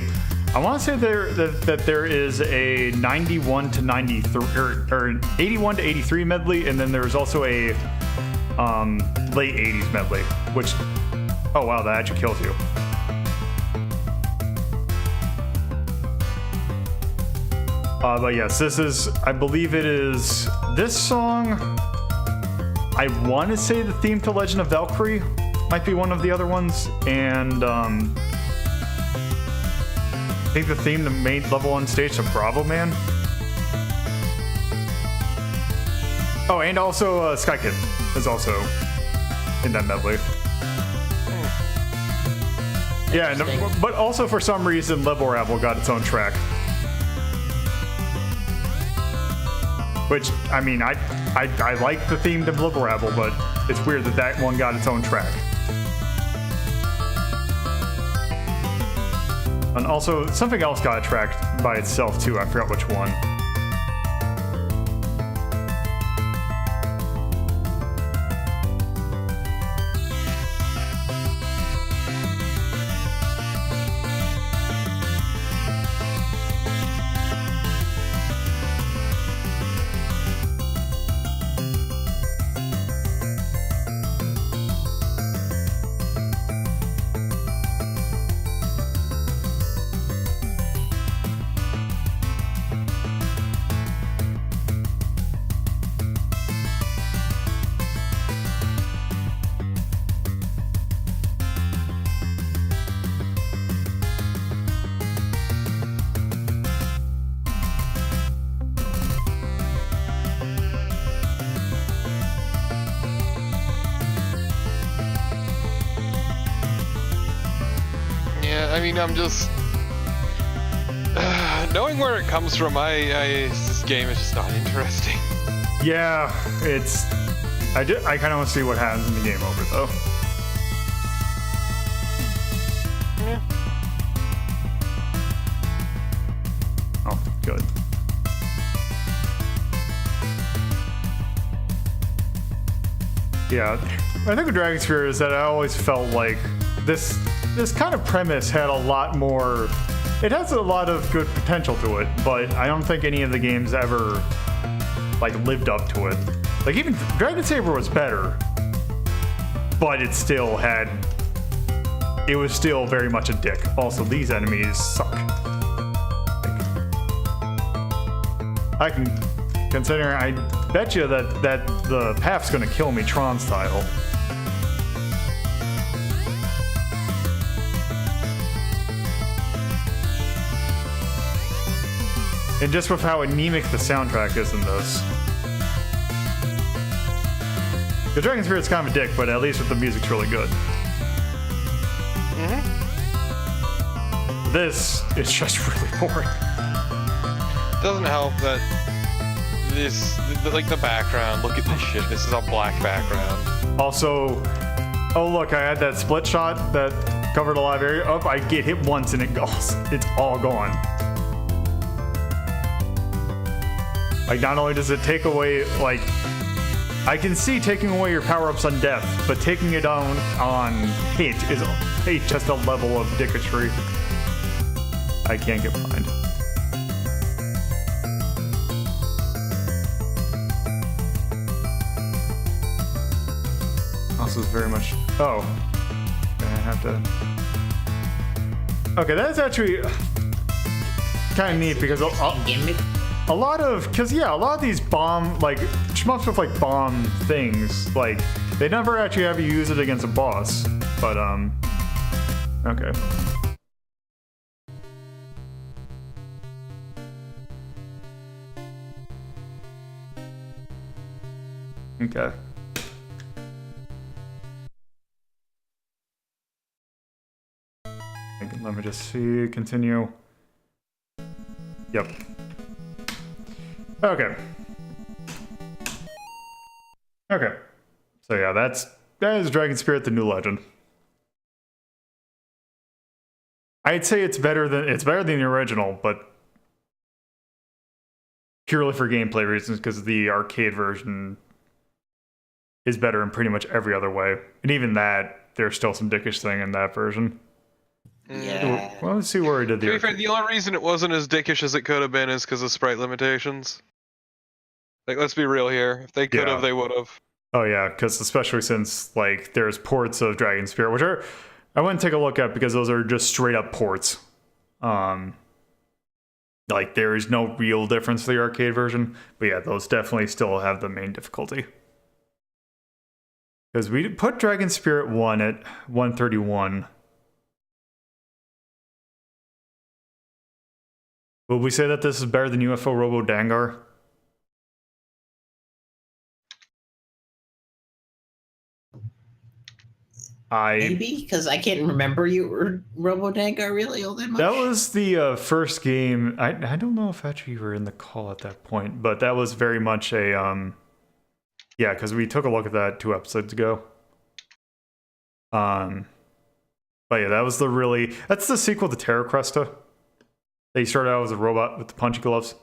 I want to say that there is a 91 to 93 or 81 to 83 medley, and then there's also a late 80s medley, which. Oh wow, that actually kills you. But yes, this is, I believe it is, this song, I want to say the theme to Legend of Valkyrie might be one of the other ones, and I think the theme to main level on stage to Bravo Man. Oh, and also Sky Kid is also in that medley. Yeah, but also for some reason, Level Ravel got its own track. Which, I mean, I like the theme to Level Ravel, but it's weird that that one got its own track. And also, something else got a track by itself too, I forgot which one. I mean, I'm just knowing where it comes from. This game is just not interesting. Yeah, it's I kind of want to see what happens in the game over, though. Yeah. Oh, good. Yeah, I think with Dragon Spirit is that I always felt like this kind of premise had a lot more. It has a lot of good potential to it, but I don't think any of the games ever like lived up to it. Like even Dragon Saber was better, but it still had. It was still very much a dick. Also, these enemies suck. I can consider. I bet you that the path's gonna kill me Tron style. And just with how anemic the soundtrack is in this. The Dragon Spirit's kind of a dick, but at least with the music's really good. This is just really boring. Doesn't help that like the background. Look at this shit. This is a black background. Also, oh look, I had that split shot that covered a live area. Oh, I get hit once and it goes. It's all gone. Like, not only does it take away, like, I can see taking away your power-ups on death, but taking it on hit is just a level of dicketry I can't get behind. Also is very much... Oh. I have to... Okay, that's actually kind of neat because... A lot of, because yeah, a lot of these bomb, like, shmups with like bomb things, like, they never actually have you use it against a boss, but, okay. Okay. Let me just see, continue. Yep. Okay. Okay. So yeah, that is Dragon Spirit: The New Legend. I'd say it's better than the original, but purely for gameplay reasons, because the arcade version is better in pretty much every other way. And even that, there's still some dickish thing in that version. Yeah. Well, let's see where he did the. To be fair, the only reason it wasn't as dickish as it could have been is because of sprite limitations. Like, let's be real here. If they could have, they would have. Oh yeah, because especially since like there's ports of Dragon Spirit, which are I wouldn't take a look at because those are just straight up ports. Like there is no real difference to the arcade version, but yeah, those definitely still have the main difficulty. Because we put Dragon Spirit 1 at 131. Will we say that this is better than UFO Robo Dangar? Maybe, because I can't remember you were Robodangar really all that much. That was the first game. I don't know if actually you were in the call at that point, but that was very much a yeah, because we took a look at that 2 episodes ago. But yeah, that's the sequel to Terra Cresta. They started out as a robot with the punchy gloves.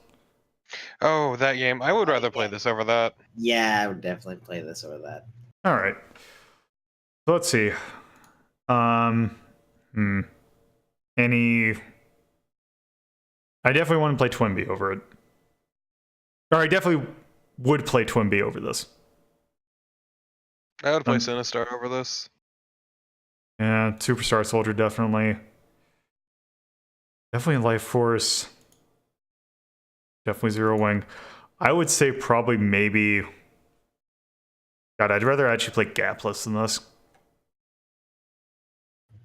Oh, that game. I would rather play this over that. Yeah, I would definitely play this over that. All right. So let's see. Any... I definitely want to play Twinbee over it. Or I definitely would play Twinbee over this. I would play Sinistar over this. Yeah, Superstar Soldier definitely. Definitely Life Force. Definitely Zero Wing. I would say probably maybe... God, I'd rather actually play Gapless than this.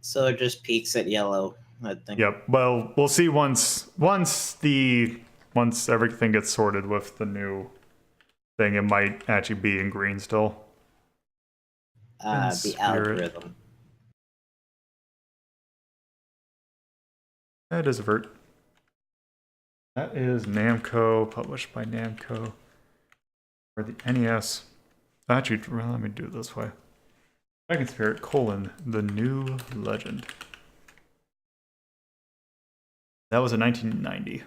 So it just peaks at yellow, I think. Yep. Well, we'll see once everything gets sorted with the new thing. It might actually be in green still. The algorithm. That is a vert. That is Namco, published by Namco for the NES. Actually, let me do it this way. Dragon Spirit, the new legend. That was in 1990.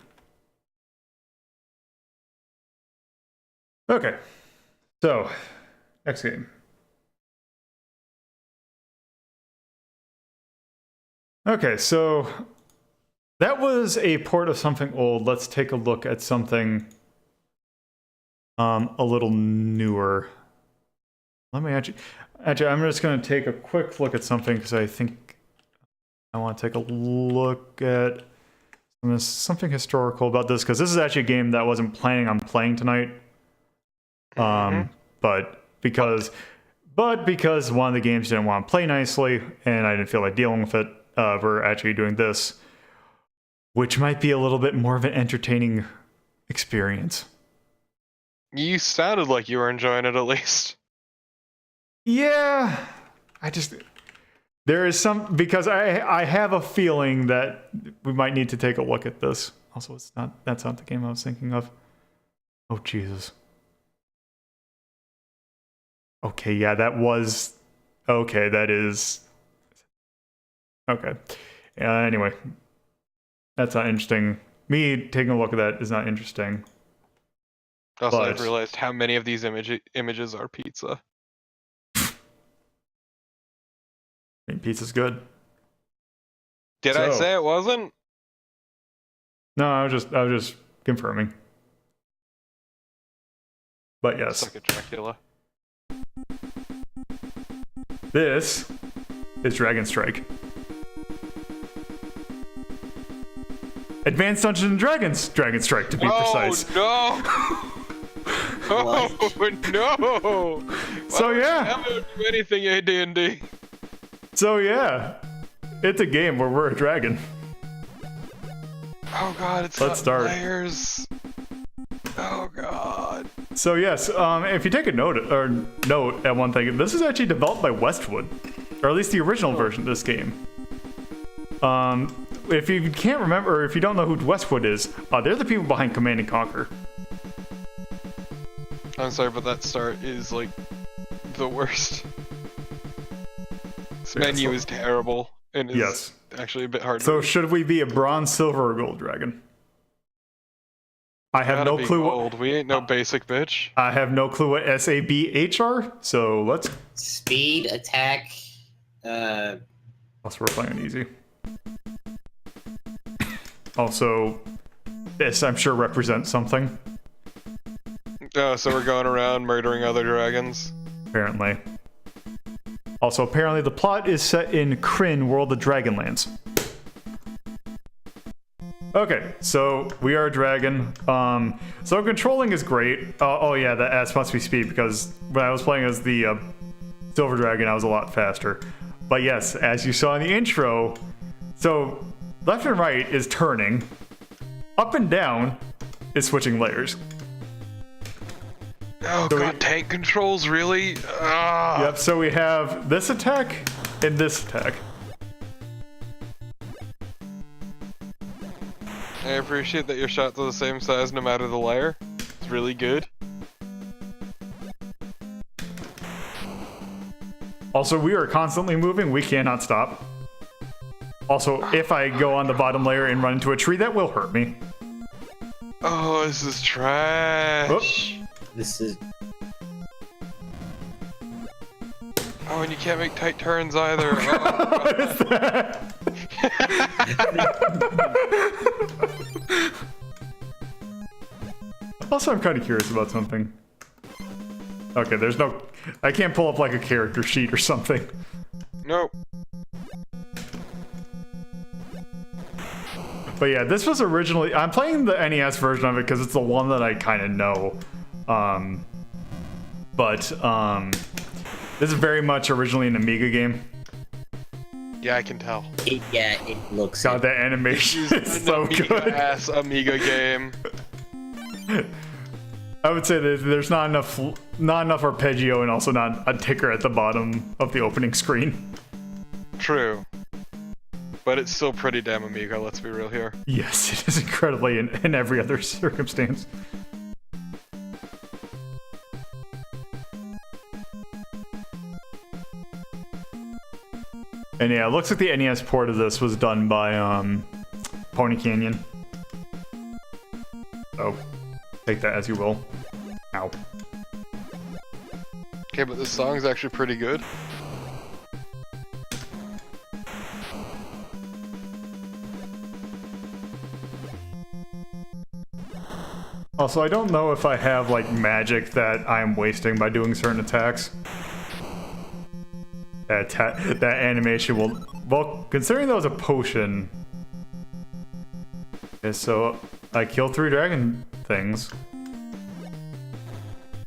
Okay. So, next game. Okay, so that was a port of something old. Let's take a look at something a little newer. Let me actually, I'm just going to take a quick look at something because I think I want to take a look at something historical about this, because this is actually a game that I wasn't planning on playing tonight. But because one of the games didn't want to play nicely and I didn't feel like dealing with it, we're actually doing this, which might be a little bit more of an entertaining experience. You sounded like you were enjoying it, at least. Yeah, there is some, because I have a feeling that we might need to take a look at this. Also, that's not the game I was thinking of. Oh, Jesus. Okay, yeah, that is... Okay. Anyway, that's not interesting. Me taking a look at that is not interesting. Also, I've realized how many of these images are pizza. I mean, pizza's good. Did I say it wasn't? No, I was just confirming. But yes. It's like a Dracula. This is DragonStrike. Advanced Dungeons and Dragons DragonStrike, to be precise. Oh no! No! So yeah. I don't do anything AD&D. So yeah, it's a game where we're a dragon. Oh god, Let's start. Layers. Oh god. So yes, if you take a note at one thing, this is actually developed by Westwood, or at least the original version of this game. If you can't remember, or if you don't know who Westwood is, they're the people behind Command & Conquer. I'm sorry, but that start is like the worst. This menu is terrible and is actually a bit hard. So should we be a bronze, silver, or gold dragon? I have no clue. Gold. We ain't no basic bitch. I have no clue what SABH are. So let's speed, attack. Also, we're playing on easy. Also, this I'm sure represents something. Oh, so we're going around murdering other dragons? Apparently. Also, apparently the plot is set in Kryn, World of Dragonlands. Okay, so we are a dragon. So controlling is great. Oh yeah, that S must be speed, because when I was playing as the silver dragon, I was a lot faster. But yes, as you saw in the intro, so left and right is turning. Up and down is switching layers. Oh so god, tank controls, really? Yep, so we have this attack and this attack. I appreciate that your shots are the same size no matter the layer. It's really good. Also, we are constantly moving. We cannot stop. Also, if I go on the bottom layer and run into a tree, that will hurt me. Oh, this is trash. Oop. This is... Oh, and you can't make tight turns either. Oh, what is that? Also, I'm kind of curious about something. Okay, there's no... I can't pull up like a character sheet or something. Nope. But yeah, this was originally... I'm playing the NES version of it because it's the one that I kind of know. This is very much originally an Amiga game. Yeah, I can tell. It looks... God, that animation is so good. Ass Amiga game. I would say that there's not enough arpeggio and also not a ticker at the bottom of the opening screen. True. But it's still pretty damn Amiga, let's be real here. Yes, it is incredibly in every other circumstance. And yeah, it looks like the NES port of this was done by Pony Canyon. Oh, take that as you will. Ow. Okay, but this song's actually pretty good. Also, I don't know if I have like magic that I'm wasting by doing certain attacks. That animation will... Well, considering that was a potion... Okay, so I kill 3 dragon things.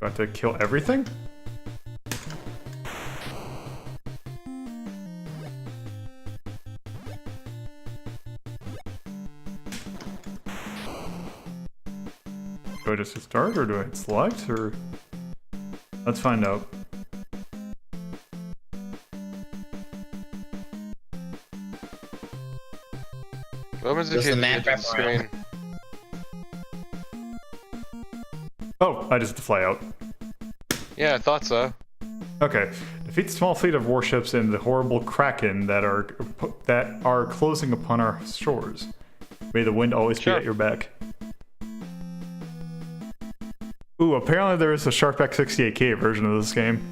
Got to kill everything? Do I just hit start, or do I hit select, or... Let's find out. What happens if Does you the hit map the wrap screen? Oh, I just had to fly out. Yeah, I thought so. Okay. Defeat the small fleet of warships and the horrible kraken that are closing upon our shores. May the wind always be at your back. Ooh, apparently there is a Sharpback 68K version of this game.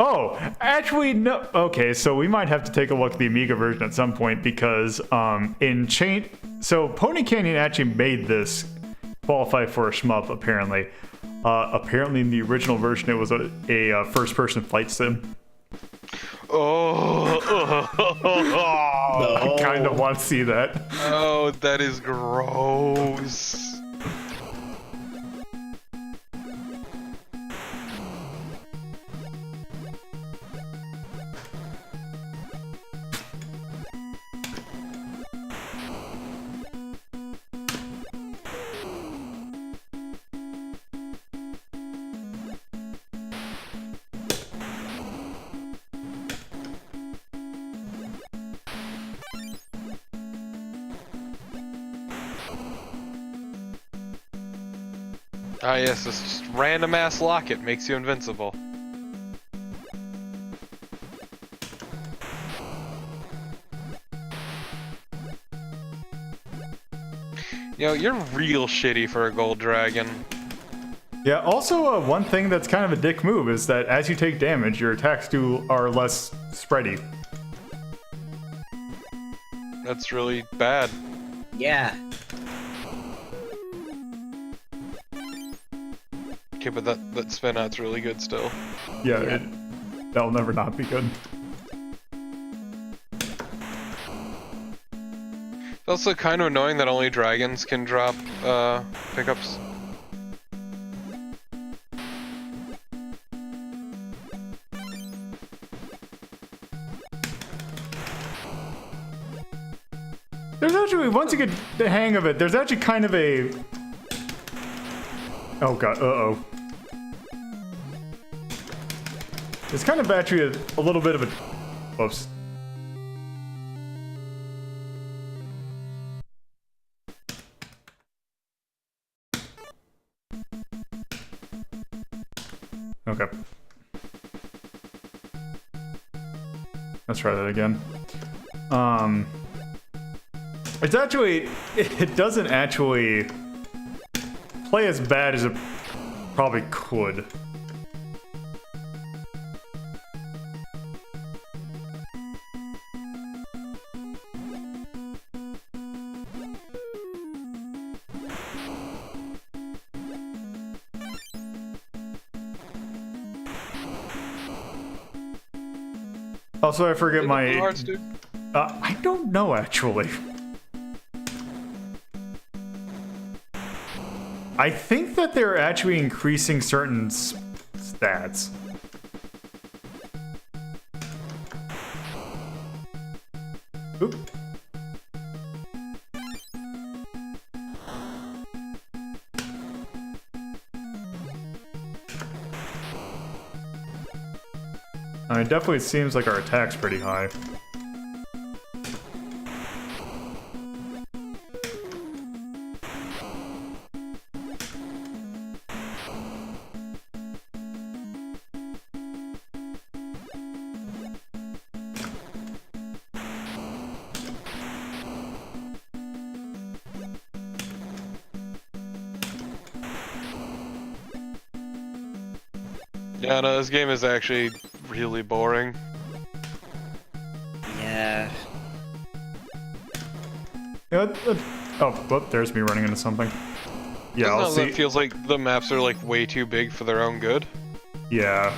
Oh, actually, no. Okay, so we might have to take a look at the Amiga version at some point because so Pony Canyon actually made this qualify for a shmup, apparently. Apparently in the original version it was a first-person flight sim. Oh, I kind of want to see that. Oh, that is gross. Ah yes, this random ass locket makes you invincible. Yo, you're real shitty for a gold dragon. Yeah, also one thing that's kind of a dick move is that as you take damage, your attacks are less spready. That's really bad. Yeah. Okay, but that spin out's really good still. Yeah, that'll never not be good. It's also kind of annoying that only dragons can drop pickups. There's actually, once you get the hang of it, there's actually kind of a... Oh god, uh-oh. It's kind of actually a little bit of a... Whoops. Okay. Let's try that again. It's actually... It doesn't actually play as bad as it probably could. Also, I forget my... Hearts, dude? I don't know, actually. I think that they're actually increasing certain stats. Oop. It definitely seems like our attack's pretty high. Yeah, no, this game is actually really boring. Yeah. Oh, well, there's me running into something. Yeah, I'll see. It feels like the maps are like way too big for their own good. Yeah.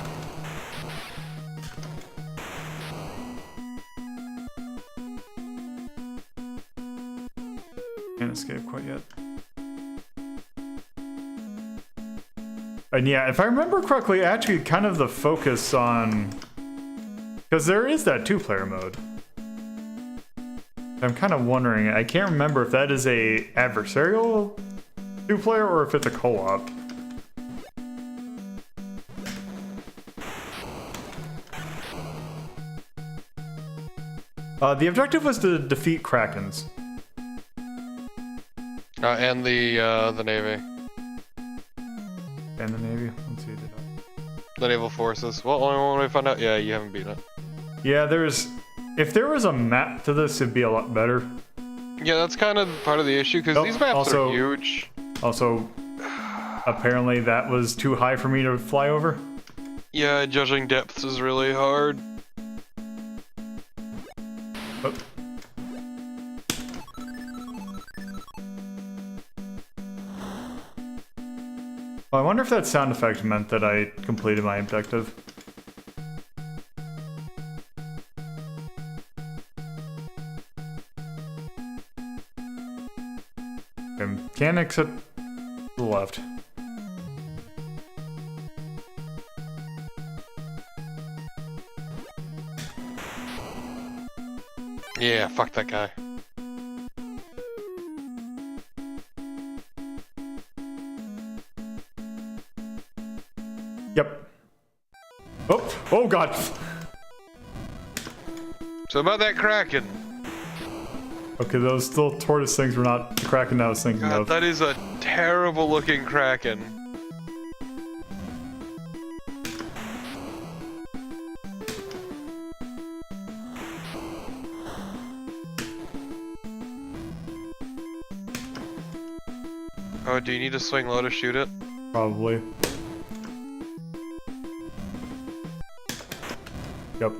Can't escape quite yet. And yeah, if I remember correctly, actually kind of the focus on... Because there is that two-player mode. I'm kind of wondering, I can't remember if that is a adversarial two-player or if it's a co-op. The objective was to defeat Krakens. And the Navy. And the Navy? Let's see. The Naval Forces. Well, only one way to find out. Yeah, you haven't beaten it. Yeah, there's... If there was a map to this, it'd be a lot better. Yeah, that's kind of part of the issue, because these maps are huge. Also, apparently that was too high for me to fly over. Yeah, judging depths is really hard. Oh. Well, I wonder if that sound effect meant that I completed my objective. Can't exit the left. Yeah, fuck that guy. Yep. Oh god. So about that Kraken. Okay, those little tortoise things were not the Kraken I was thinking God, of. that is a terrible looking Kraken. Oh, do you need to swing low to shoot it? Probably. Yep.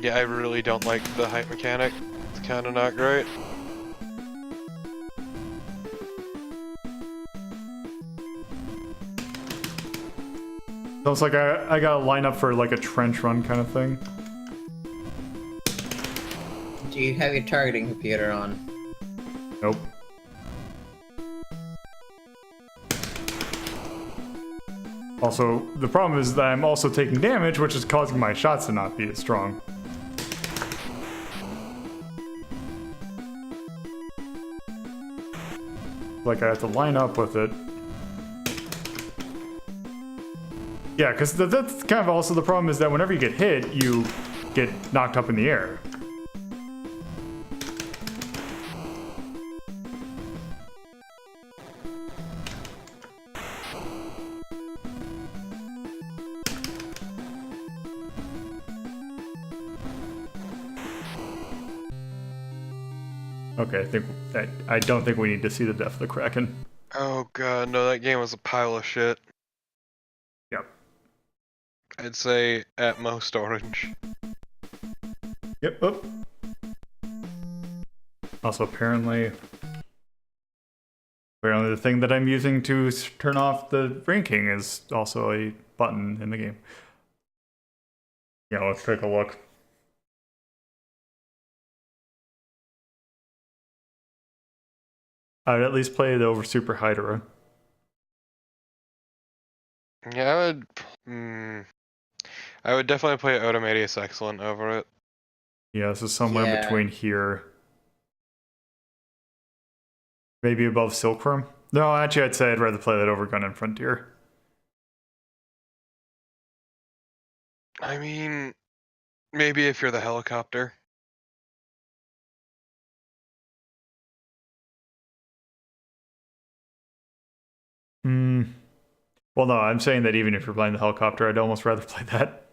Yeah, I really don't like the height mechanic. It's kind of not great. Sounds like I gotta line up for like a trench run kind of thing. Do you have your targeting computer on? Nope. Also, the problem is that I'm also taking damage, which is causing my shots to not be as strong. Like I have to line up with it. Yeah, because that's kind of also the problem is that whenever you get hit, you get knocked up in the air. Okay, I don't think we need to see the death of the Kraken. Oh god, no, that game was a pile of shit. Yep. I'd say at most orange. Yep. Oh. Also, apparently the thing that I'm using to turn off the ranking is also a button in the game. Yeah, let's take a look. I'd at least play it over Super Hydra. Yeah, I would definitely play Automatius Excellent over it. Yeah, this is somewhere between here. Maybe above Silkworm? No, actually I'd say I'd rather play that over Gun and Frontier. I mean, maybe if you're the helicopter. Well, no, I'm saying that even if you're playing the helicopter, I'd almost rather play that.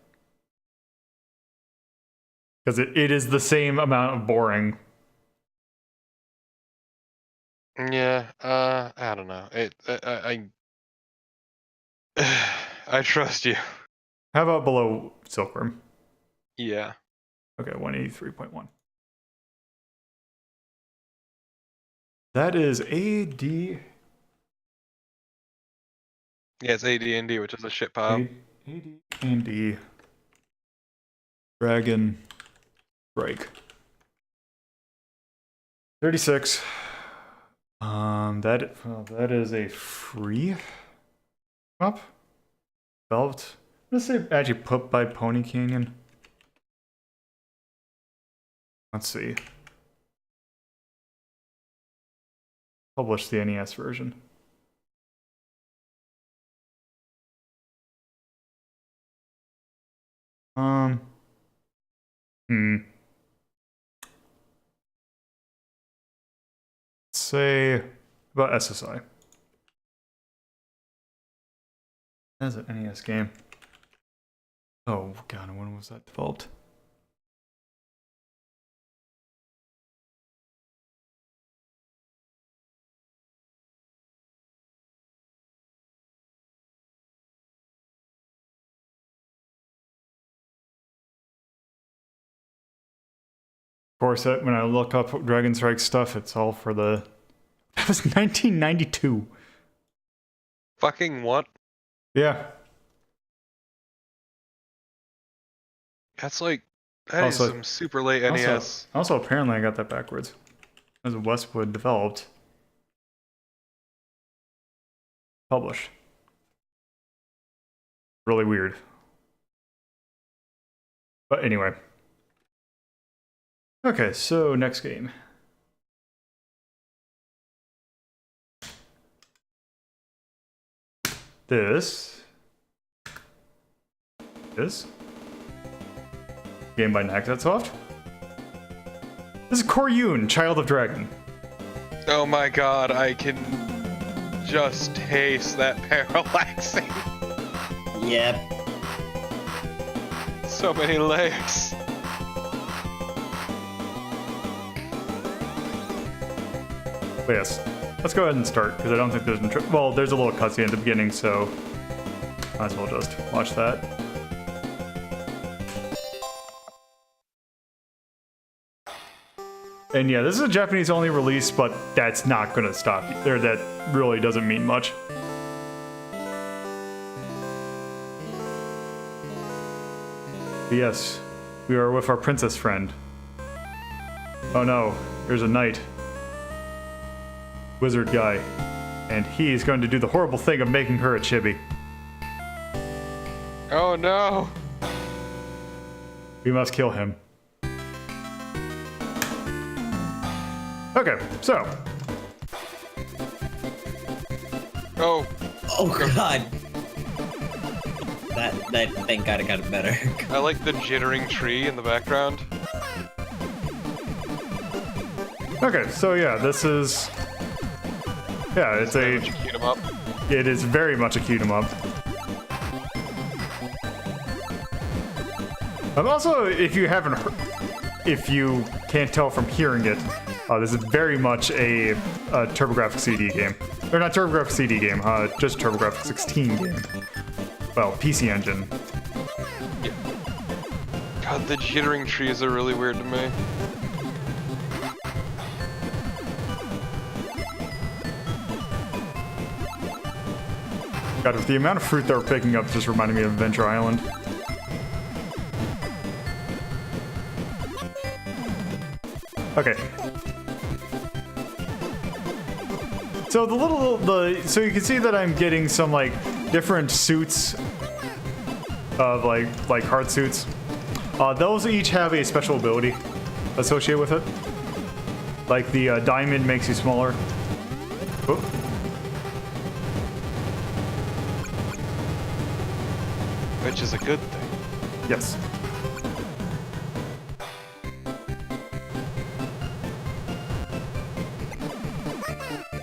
Because it is the same amount of boring Yeah, I don't know. I trust you. How about below Silkworm? Yeah. Okay, 183.1. That is AD. Yeah, it's AD&D, which is a shit pop. AD&D Dragon Strike. 36. That is a free up. Developed. Let's say actually put by Pony Canyon. Let's see. Publish the NES version. Let's say about SSI. That's an NES game. Oh god, when was that developed? Of course, when I look up DragonStrike stuff, it's all for the... That was 1992. Fucking what? Yeah. That's like, that is some super late NES. Also, apparently I got that backwards. As Westwood developed. Published. Really weird. But anyway. Okay, so next game. This game by Naxatsoft. This is Coryoon, Child of Dragon. Oh my god, I can just taste that parallaxing. Yep. So many legs. But yes, let's go ahead and start, because I don't think there's... Well, there's a little cutscene at the beginning, so might as well just watch that. And yeah, this is a Japanese-only release, but that's not going to stop you. There, that really doesn't mean much. But yes, we are with our princess friend. Oh no, there's a knight. Wizard guy. And he's going to do the horrible thing of making her a chibi. Oh no! We must kill him. Okay, so. Oh. Oh god. That thank god it got better. I like the jittering tree in the background. Okay, so yeah, this is... Yeah, it's a... Cute 'em up. It is very much a cute 'em up. Also, if you haven't heard... If you can't tell from hearing it, this is very much a TurboGrafx CD game. Or not TurboGrafx CD game, just TurboGrafx 16 game. Well, PC Engine. Yeah. God, the jittering trees are really weird to me. God, with the amount of fruit that we're picking up just reminded me of Adventure Island. Okay. So so you can see that I'm getting some like different suits of like hard suits. Those each have a special ability associated with it. Like the diamond makes you smaller. Oop. Which is a good thing. Yes.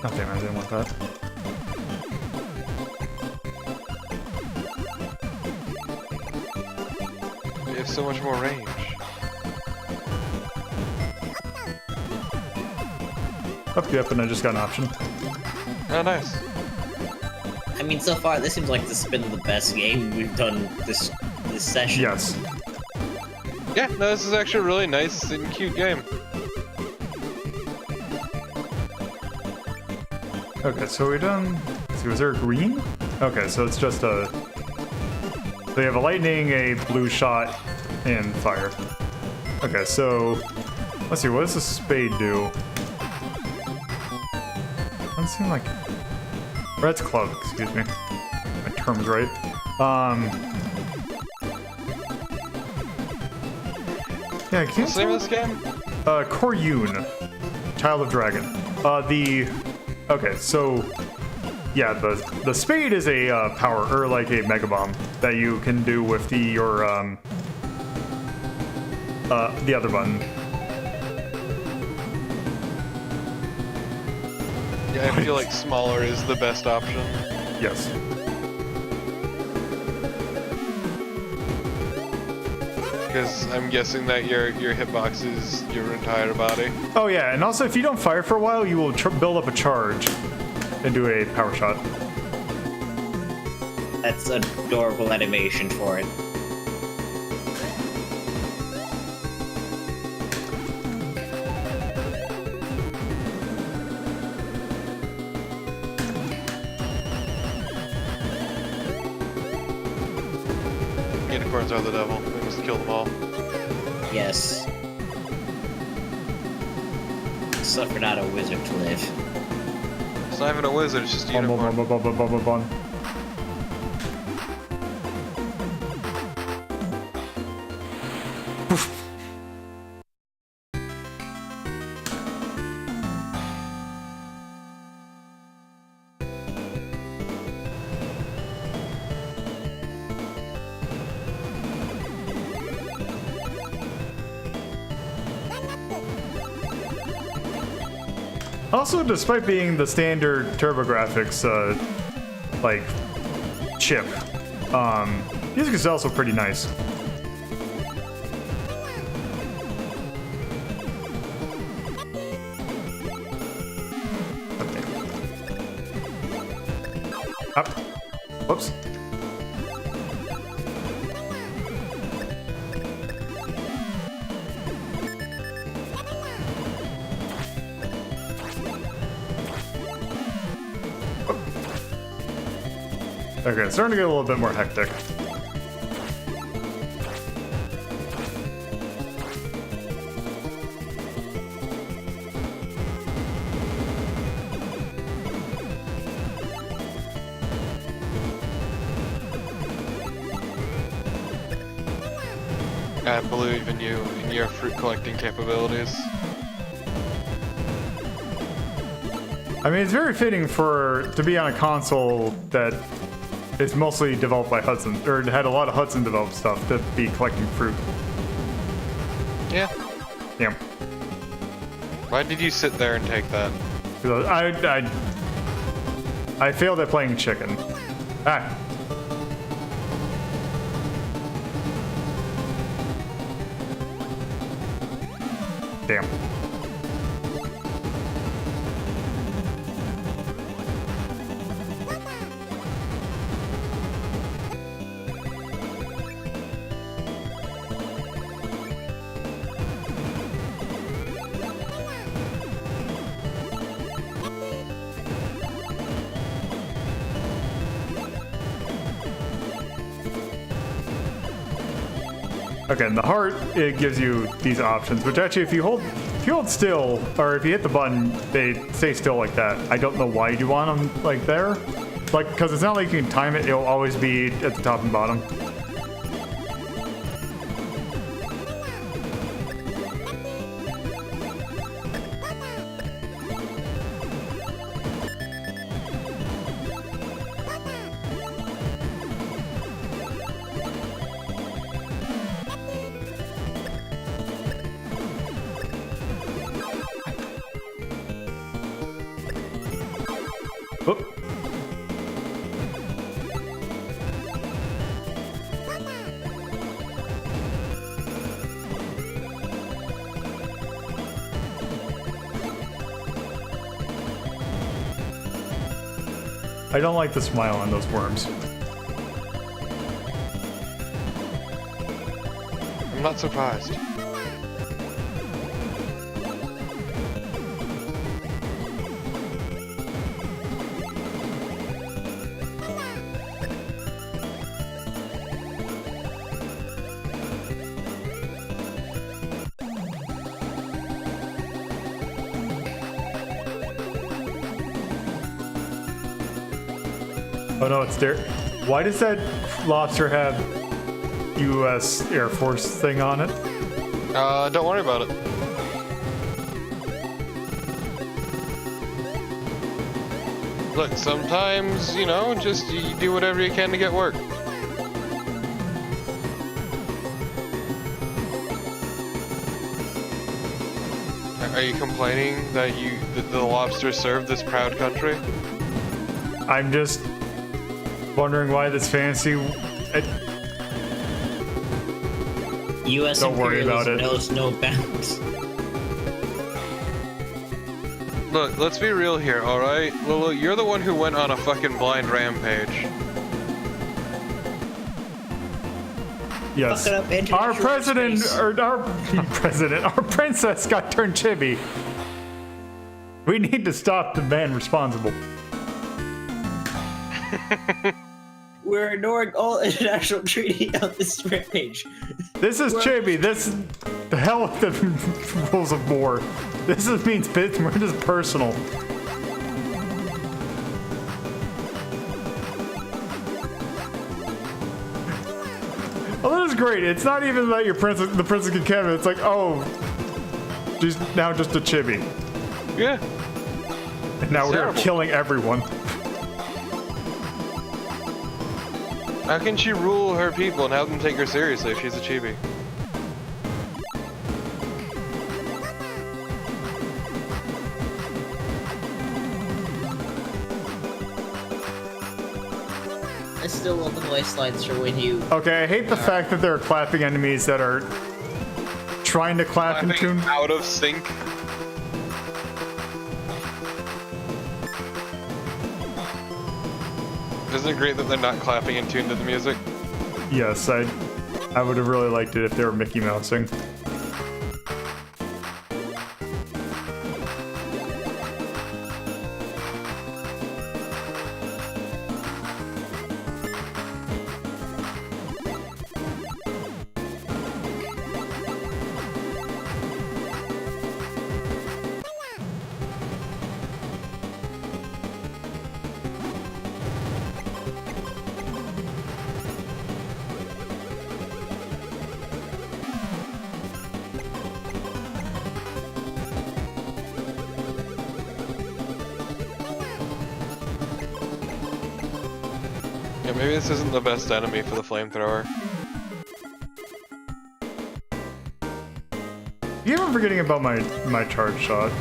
Oh damn, I didn't want that. You have so much more range. Yep, and I just got an option. Oh, nice. I mean, so far this seems like this has been the best game we've done this session. Yes. Yeah, no, this is actually a really nice and cute game. Okay, so we're done. Let's see, was there a green? Okay, so it's just a. They have a lightning, a blue shot, and fire. Okay, so let's see. What does the spade do? Doesn't seem like. Or that's club. Excuse me. My term's right. Yeah, I can't. What's the name of this game? Coryoon, Child of Dragon. Okay, so yeah, the spade is a power or like a mega bomb that you can do with the other button. Yeah, I feel like smaller is the best option. Yes. Because I'm guessing that your hitbox is your entire body. Oh yeah, and also if you don't fire for a while, you will build up a charge and do a power shot. That's adorable animation for it. Unicorns are the devil. We must kill them all. Yes. Suffer not a wizard to live. It's not even a wizard, it's just a Bun, bun, unicorn. bun, bun, bun, bun, bun. Also, despite being the standard TurboGrafx like chip, music is also pretty nice. Up. Whoops. Okay, it's starting to get a little bit more hectic. I believe in you and your fruit collecting capabilities. I mean, it's very fitting to be on a console that is mostly developed by Hudson, or had a lot of Hudson developed stuff to be collecting fruit. Yeah. Yeah. Why did you sit there and take that? Because I failed at playing chicken. Ah. Damn. Okay, and the heart, it gives you these options, which actually if you hold still, or if you hit the button, they stay still like that. I don't know why you want them like there. Like, because it's not like you can time it, it'll always be at the top and bottom. Oop. I don't like the smile on those worms. I'm not surprised. Oh no, it's there. Why does that lobster have U.S. Air Force thing on it? Don't worry about it. Look, sometimes, you know, just you do whatever you can to get work. Are you complaining that the lobster served this proud country? I'm just wondering why this fancy. U.S. Don't worry about imperialism it. knows no bounds. Look, let's be real here, alright? Lulu, you're the one who went on a fucking blind rampage. Yes. Fuck it up, enter Our your president, space. or our president, our princess got turned chibi. We need to stop the man responsible. We're ignoring all international treaty on this rampage. This is chibi. This the hell with the rules of war. This means we're just personal. Oh, that is great. It's not even about your princess, the princess and Kevin. It's like, oh, she's now just a chibi. Yeah. And now we're Terrible. killing everyone. How can she rule her people and have them take her seriously if she's a chibi? I still love the voice lines for when you. Okay, I hate the fact that there are clapping enemies that are trying to clap in Clapping tune. out of sync. Isn't it great that they're not clapping in tune to the music? Yes, I would have really liked it if they were Mickey Mousing. Yeah, maybe this isn't the best enemy for the flamethrower. You ever forgetting about my charge shot?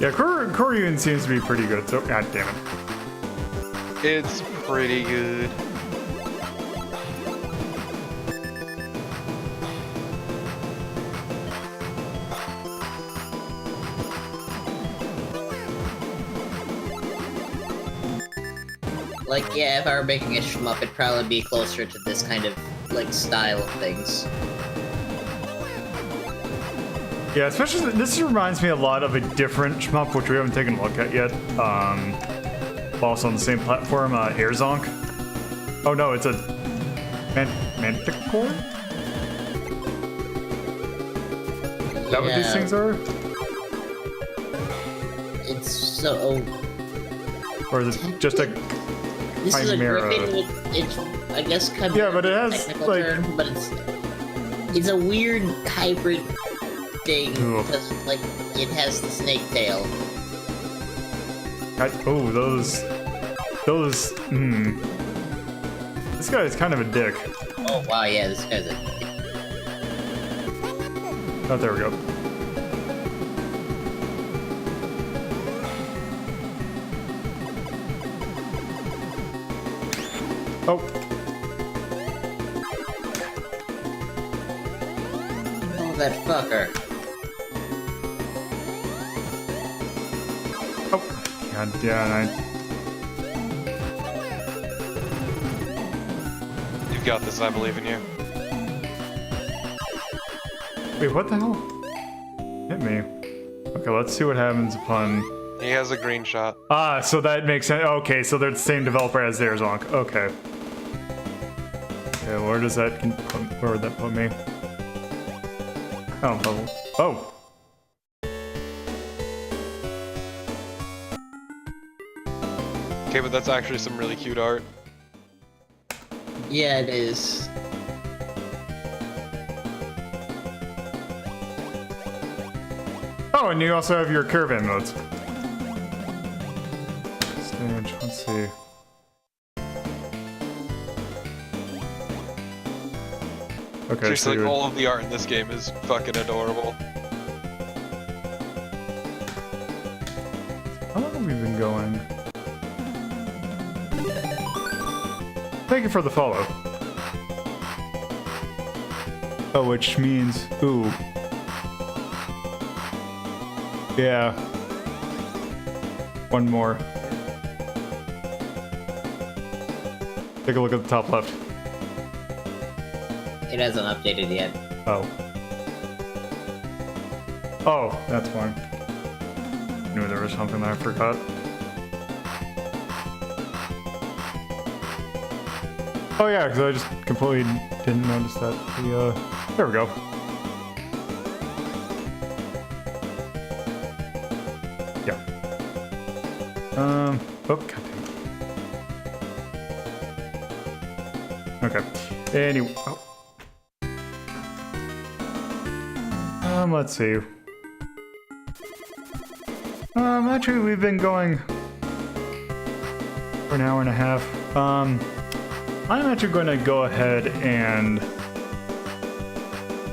Yeah, Coryoon seems to be pretty good, so god damn it. It's pretty good. Like, yeah, if I were making a shmup, it'd probably be closer to this kind of, like, style of things. Yeah, especially this reminds me a lot of a different shmup, which we haven't taken a look at yet. Also on the same platform, Airzonk. Oh no, it's a Manticore? Is that what these Yeah. things are? It's so... Or is it just a This is a Chimera? griffin with... It's, I guess, Yeah, but it has, technical like- term, but it's a weird hybrid thing doesn't, like, it has the snake tail. Oh, those, This guy is kind of a dick. Oh, wow, yeah, this guy's a... Oh, there we go. Oh. Oh, that fucker. Oh. God, yeah, You've got this, I believe in you. Wait, what the hell? Hit me. Okay, let's see what happens upon... He has a green shot. Ah, so that makes sense. Okay, so they're the same developer as theirs, Zonk. Okay. Okay, where does that where would that put me? Oh, level. Oh! Okay, but that's actually some really cute art. Yeah, it is. Oh, and you also have your caravan modes. Stage, let's see. Okay, Seriously, so like, all of the art in this game is fucking adorable. how long have we been going? Thank you for the follow. Oh, which means, ooh. Yeah. One more. Take a look at the top left. It hasn't updated yet. Oh. Oh, that's fine. Knew there was something that I forgot. Oh yeah, because I just completely didn't notice that. There we go. Yeah. Oh, god damn. Okay. Anyway. Oh. Let's see. Actually, we've been going for an hour and a half. I'm actually going to go ahead and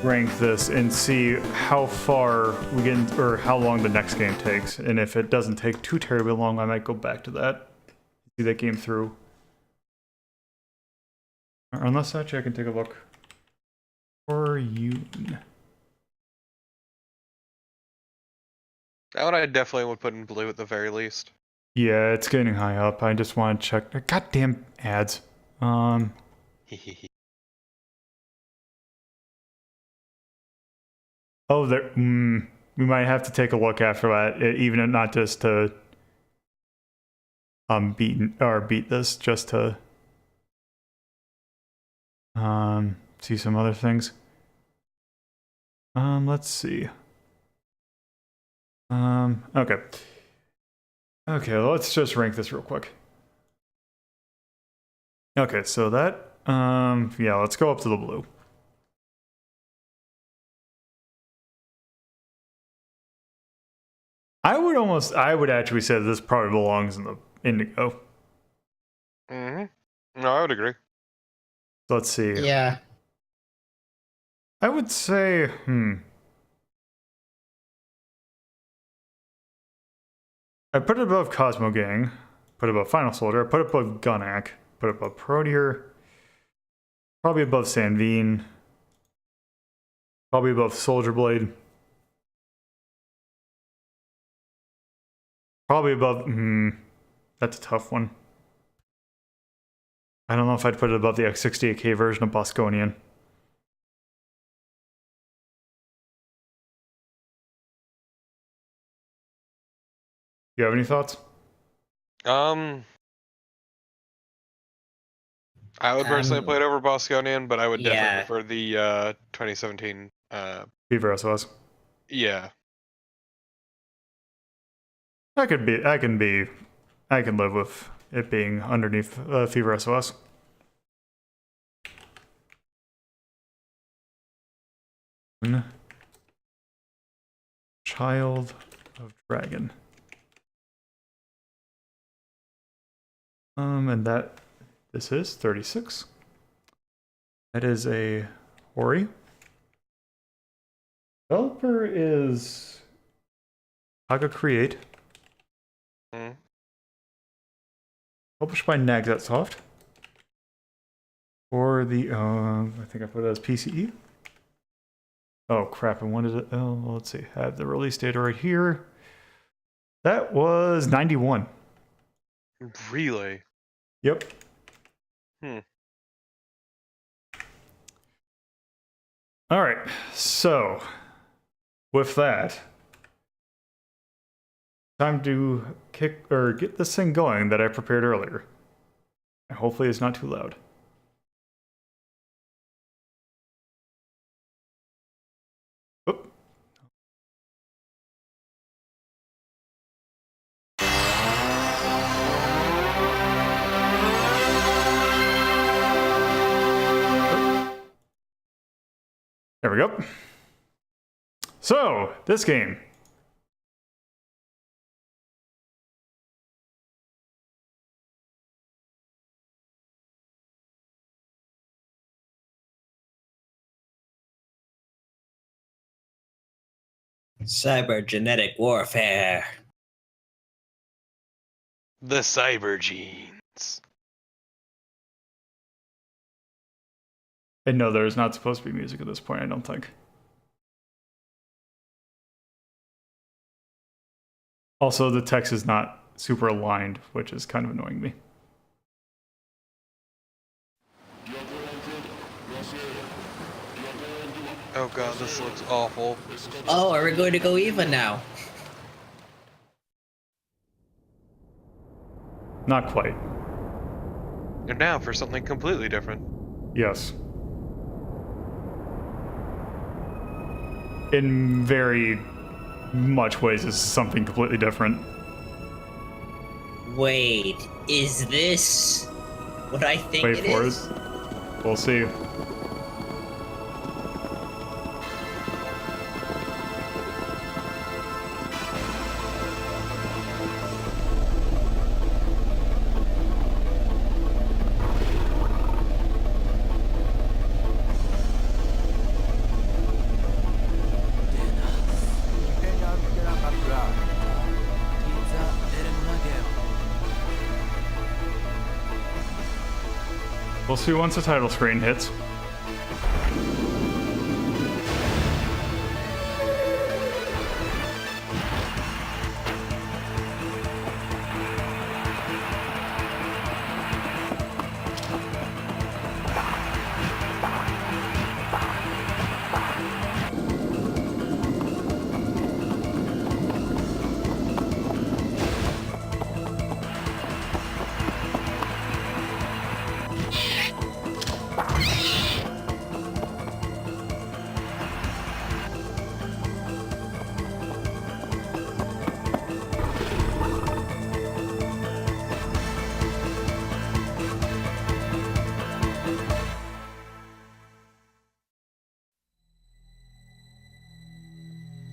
rank this and see how far we get, or how long the next game takes. And if it doesn't take too terribly long, I might go back to that. See that game through. Unless actually I can take a look. Coryoon. That one I definitely would put in blue at the very least. Yeah, it's getting high up. I just want to check. Goddamn ads. Oh, there. We might have to take a look after that, even if not just to beat this, just to see some other things. Let's see. Okay. Okay, let's just rank this real quick. Okay, so that, yeah, let's go up to the blue. I would actually say this probably belongs in the indigo. Mm-hmm. No, I would agree. Let's see. Yeah. I would say, I put it above Cosmo Gang, put it above Final Soldier, I put it above Gunak, put it above Proteer, probably above Sandvine, probably above Soldier Blade, probably above, that's a tough one. I don't know if I'd put it above the X68K version of Bosconian. You have any thoughts? I would personally play it over Bosconian, but I would definitely prefer the 2017. Fever SOS. Yeah. I can live with it being underneath Fever SOS. Child of Dragon. And this is 36. That is a Hori. Developer is Haga Create. Published by Nagzat for the I think I put it as PCE. Oh crap! And when did it? Oh, let's see. I have the release date right here. That was 91. Really? Yep. All right. So, with that, time to get this thing going that I prepared earlier. And hopefully, it's not too loud. Oop. There we go. So, this game. Cybergenetic warfare. The cyber genes. And no, there's not supposed to be music at this point, I don't think. Also, the text is not super aligned, which is kind of annoying me. Oh god, this looks awful. Oh, are we going to go even now? Not quite. And now for something completely different. Yes. In very much ways, it's something completely different. Wait, is this what I think Wait it for is? it. We'll see. We'll see once the title screen hits.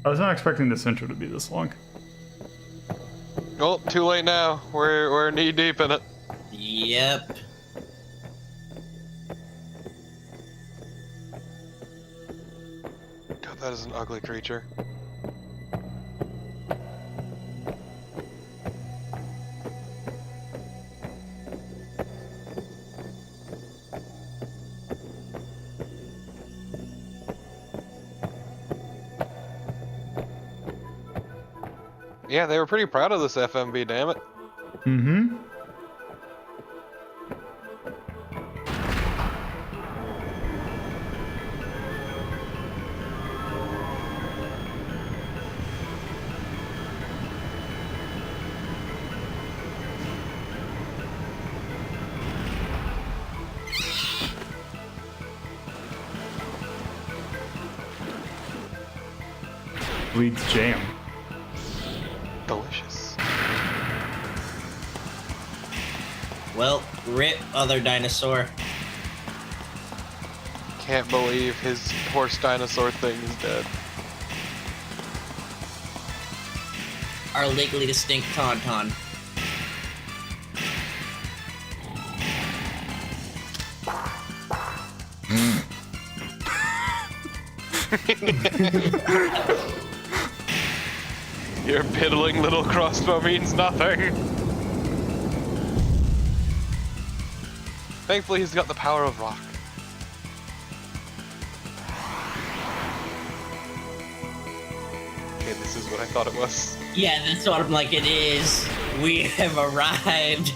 I was not expecting this intro to be this long. Oh, too late now. We're knee deep in it. Yep. God, that is an ugly creature. Yeah, they were pretty proud of this FMV, damn it. Mm-hmm. Bleeds jam. Delicious. Well, rip other dinosaur. Can't believe his horse dinosaur thing is dead. our legally distinct Tauntaun. Your piddling little crossbow means nothing. Thankfully, he's got the power of rock. Okay, this is what I thought it was. Yeah, that's what I'm like, it is. We have arrived.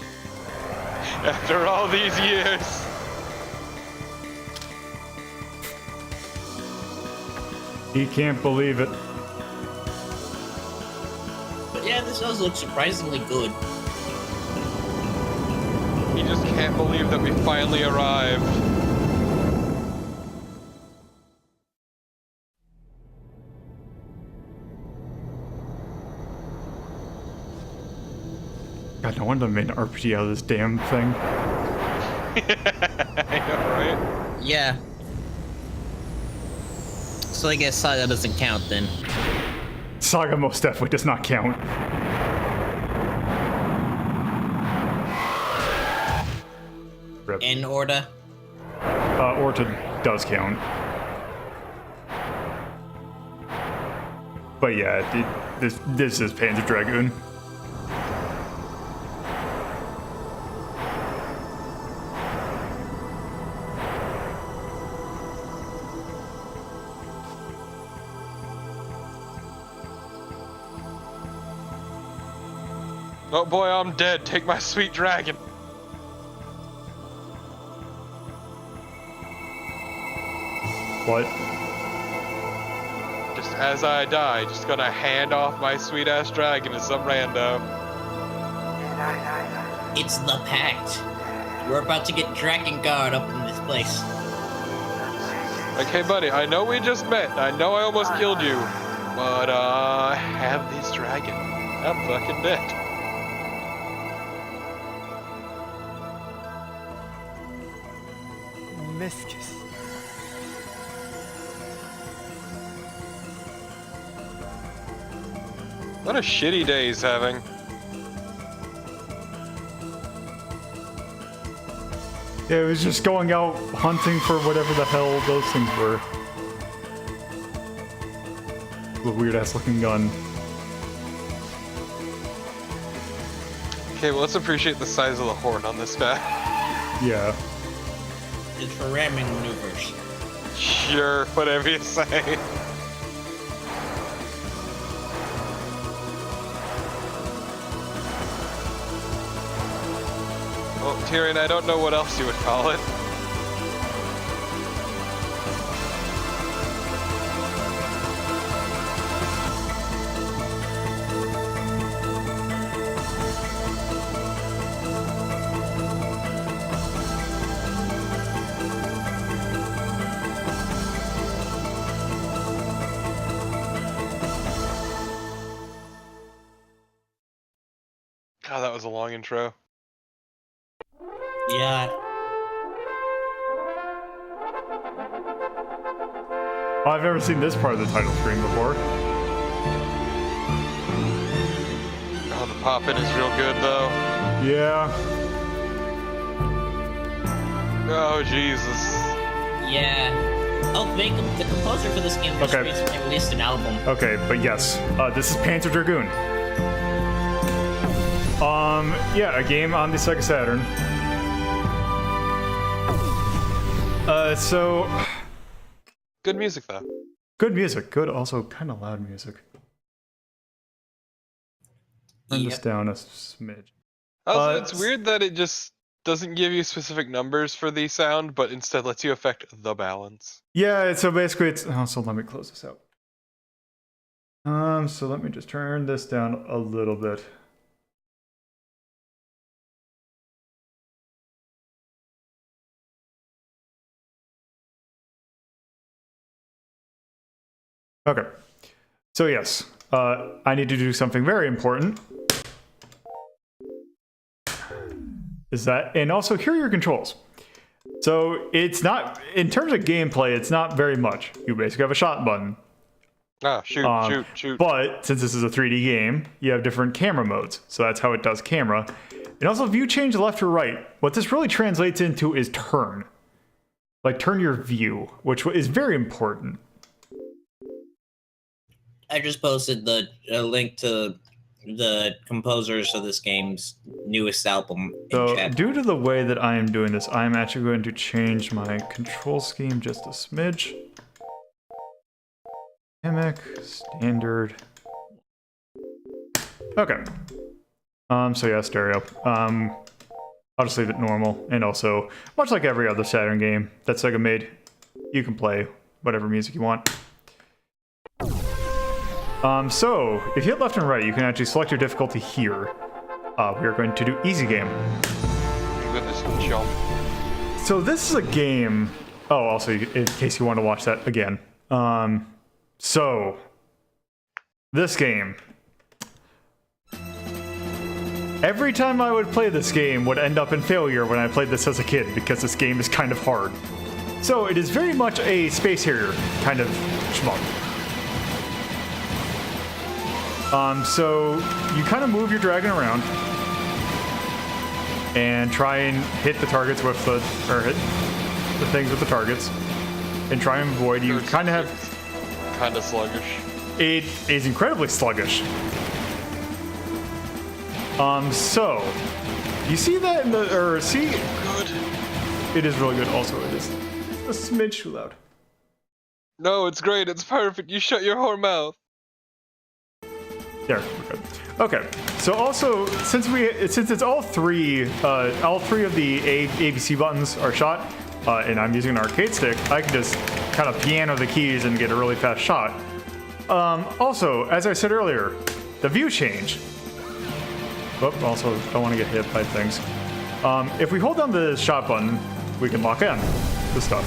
After all these years. He can't believe it. But yeah, this does look surprisingly good. He just can't believe that we finally arrived. God, no wonder they made an RPG out of this damn thing. I know, right? Yeah. So I guess Saga doesn't count then. Saga most definitely does not count. Rip. And Orta. Orta does count. But yeah, this is Panzer Dragoon. Oh boy, I'm dead. Take my sweet dragon. What? Just as I die, just gonna hand off my sweet ass dragon to some rando. It's the Pact. We're about to get Dragon Guard up in this place. Like, hey buddy, I know we just met. I know I almost killed you. But, I have this dragon. I'm fucking dead. Miscus. What a shitty day he's having. Yeah, it was just going out hunting for whatever the hell those things were. The weird ass looking gun. Okay, well, let's appreciate the size of the horn on this guy. Yeah. It's for ramming maneuvers. Sure, whatever you say. Well, Tyrion, I don't know what else you would call it. God, that was a long intro. Yeah. Oh, I've never seen this part of the title screen before. Oh, the pop-in is real good, though. Yeah. Oh, Jesus. Yeah. Oh, the composer for this game just Okay. recently released an album. Okay, but yes, this is Panzer Dragoon. Yeah, a game on the Sega Saturn. So Good music, though. good music, good, also kind of loud music. Turn this Yep. down a smidge. Also, it's weird that it just doesn't give you specific numbers for the sound, but instead lets you affect the balance. Yeah, so basically it's, oh, so let me close this out. So let me just turn this down a little bit. Okay, so yes, I need to do something very important. Is that, and also here are your controls. So it's not, in terms of gameplay, it's not very much. You basically have a shot button. Ah, shoot, shoot. But since this is a 3D game, you have different camera modes. So that's how it does camera. And also view change left or right. What this really translates into is turn. Like turn your view, which is very important. I just posted the link to the composers of this game's newest album in So chat. due to the way that I am doing this, I'm actually going to change my control scheme just a smidge. Dynamic, standard. Okay. So yeah, stereo. I'll just leave it normal. And also, much like every other Saturn game that Sega made, you can play whatever music you want. So if you hit left and right, you can actually select your difficulty here. We are going to do easy game. Goodness, jump. So this is a game. Oh, also, in case you want to watch that again. So this game. Every time I would play this game would end up in failure when I played this as a kid because this game is kind of hard. So it is very much a Space Harrier kind of shmup. So you kind of move your dragon around and try and hit the targets with the, or hit the things with the targets and try and avoid. You kind of have kind of sluggish. It is incredibly sluggish. So you see that in the, or see, Good. it is really good. Also, it is a smidge too loud. No, it's great. It's perfect. You shut your whore mouth. There, we're good. Okay, so also since it's all three of the ABC buttons are shot, and I'm using an arcade stick, I can just kind of piano the keys and get a really fast shot. Also, as I said earlier, the view change. Oh, also don't want to get hit by things. If we hold down the shot button, we can lock in the stuff.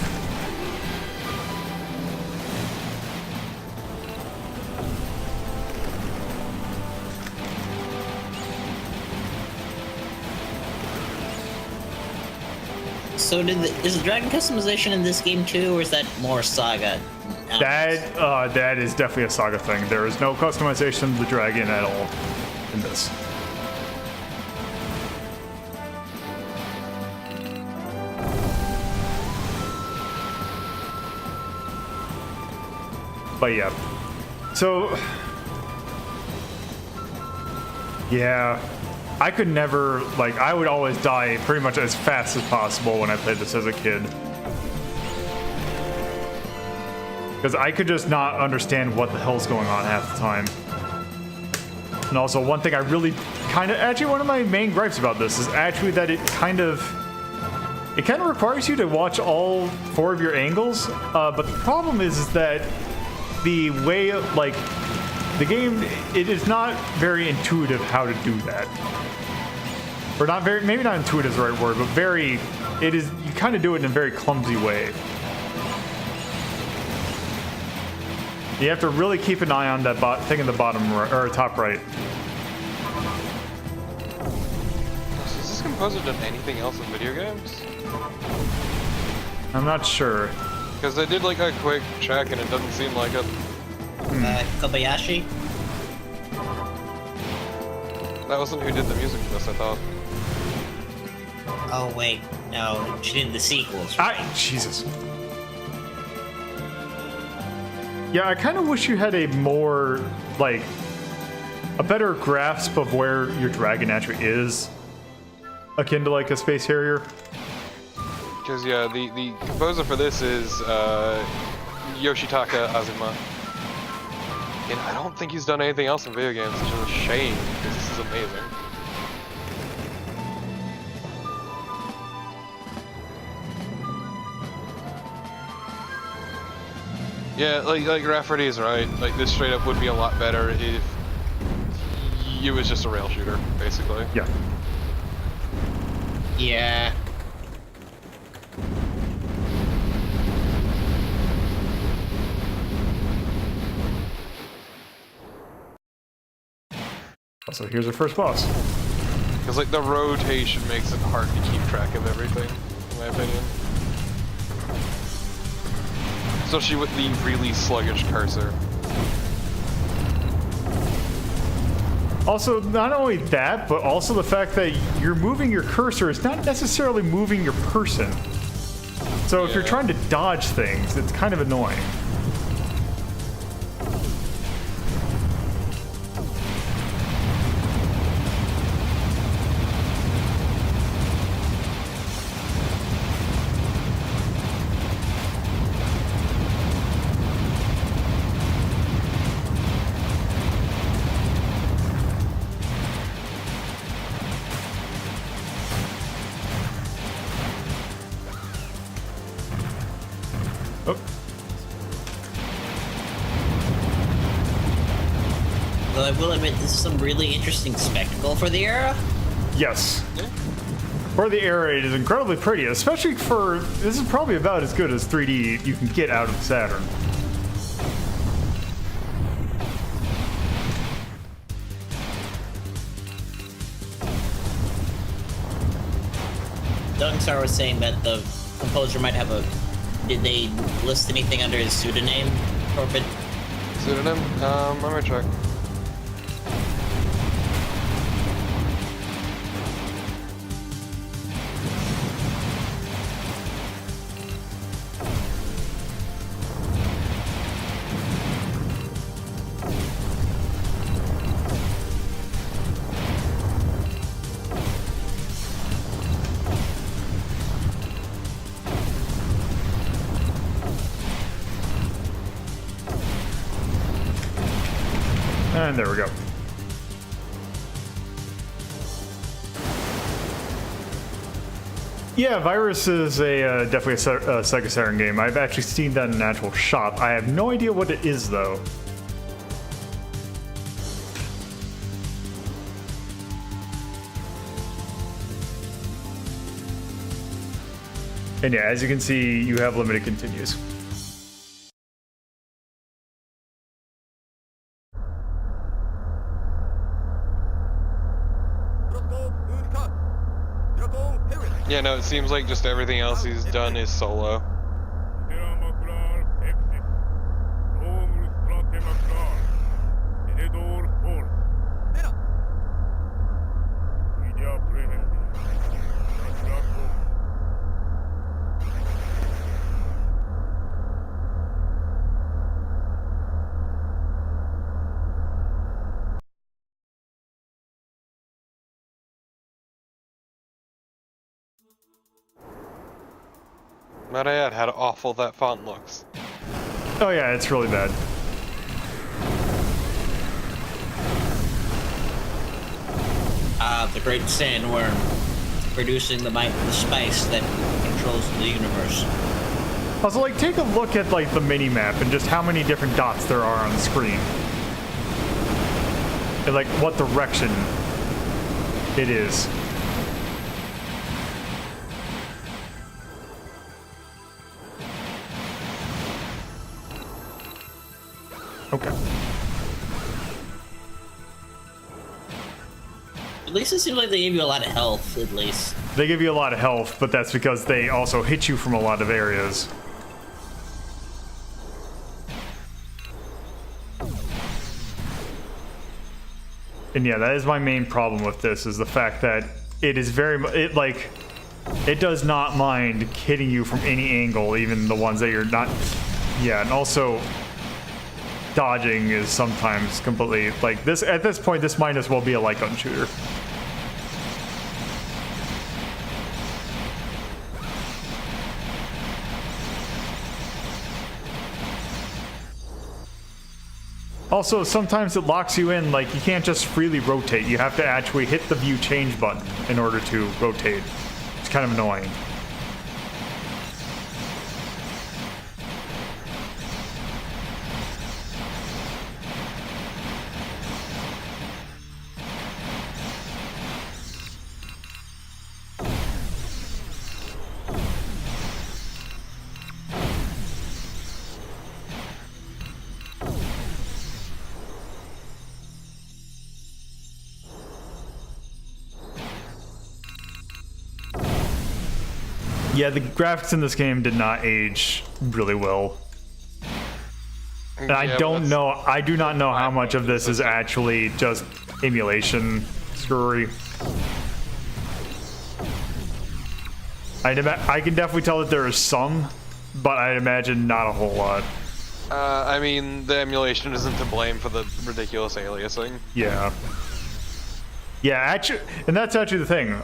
So is the dragon customization in this game too, or is that more Saga? That is definitely a Saga thing. There is no customization of the dragon at all in this. But yeah, so yeah, I could never, like, I would always die pretty much as fast as possible when I played this as a kid. Because I could just not understand what the hell's going on half the time. And also, one thing I really actually one of my main gripes about this is actually that it kind of requires you to watch all 4 of your angles. But the problem is that the way, like, the game, it is not very intuitive how to do that. Or not very, maybe not intuitive is the right word, but it is, you kind of do it in a very clumsy way. You have to really keep an eye on that thing in the bottom right, or top right. Has this composer done anything else in video games? I'm not sure. Because I did like a quick check and it doesn't seem like it. Kobayashi? That wasn't who did the music for this, I thought. Oh wait, no, she did the sequels. Jesus. Yeah, I kind of wish you had a more, like, a better grasp of where your dragon actually is, akin to like a Space Harrier. Because yeah, the composer for this is Yoshitaka Azuma. And I don't think he's done anything else in video games, which is a shame, because this is amazing. Yeah, like Rafferty is right. Like, this straight up would be a lot better if it was just a rail shooter, basically. Yeah. Yeah. Also, here's our first boss. Because, like, the rotation makes it hard to keep track of everything, in my opinion. Especially with the really sluggish cursor. Also, not only that, but also the fact that you're moving your cursor is not necessarily moving your person. So if you're trying to dodge things, it's kind of annoying. Though I will admit, this is some really interesting spectacle for the era. Yes. For the era, it is incredibly pretty, especially for... This is probably about as good as 3D you can get out of Saturn. Dunkstar was saying that the composer might have a... Did they list anything under his pseudonym? Corbett? Pseudonym? Let me check. And there we go. Yeah, Virus is a definitely a Sega Saturn game. I've actually seen that in an actual shop. I have no idea what it is, though. And yeah, as you can see, you have limited continues. Yeah, no, it seems like just everything else he's done is solo. Might I add how awful that font looks. Oh yeah, it's really bad. The great sandworm, producing the spice that controls the universe. Also, like, take a look at, like, the mini-map and just how many different dots there are on the screen. And, like, what direction it is. Okay. At least it seems like they gave you a lot of health, at least. They give you a lot of health, but that's because they also hit you from a lot of areas. And yeah, that is my main problem with this, is the fact that it is very... It does not mind hitting you from any angle, even the ones that you're not... Yeah, and also... Dodging is sometimes completely... Like, this at this point, this might as well be a light gun shooter. Also, sometimes it locks you in, like, you can't just freely rotate. You have to actually hit the view change button in order to rotate. It's kind of annoying. Yeah, the graphics in this game did not age really well. And I don't know. I do not know how much of this is actually just emulation screwery. I can definitely tell that there is some, but I'd imagine not a whole lot. I mean, the emulation isn't to blame for the ridiculous aliasing. Yeah. Yeah, actually, and that's actually the thing.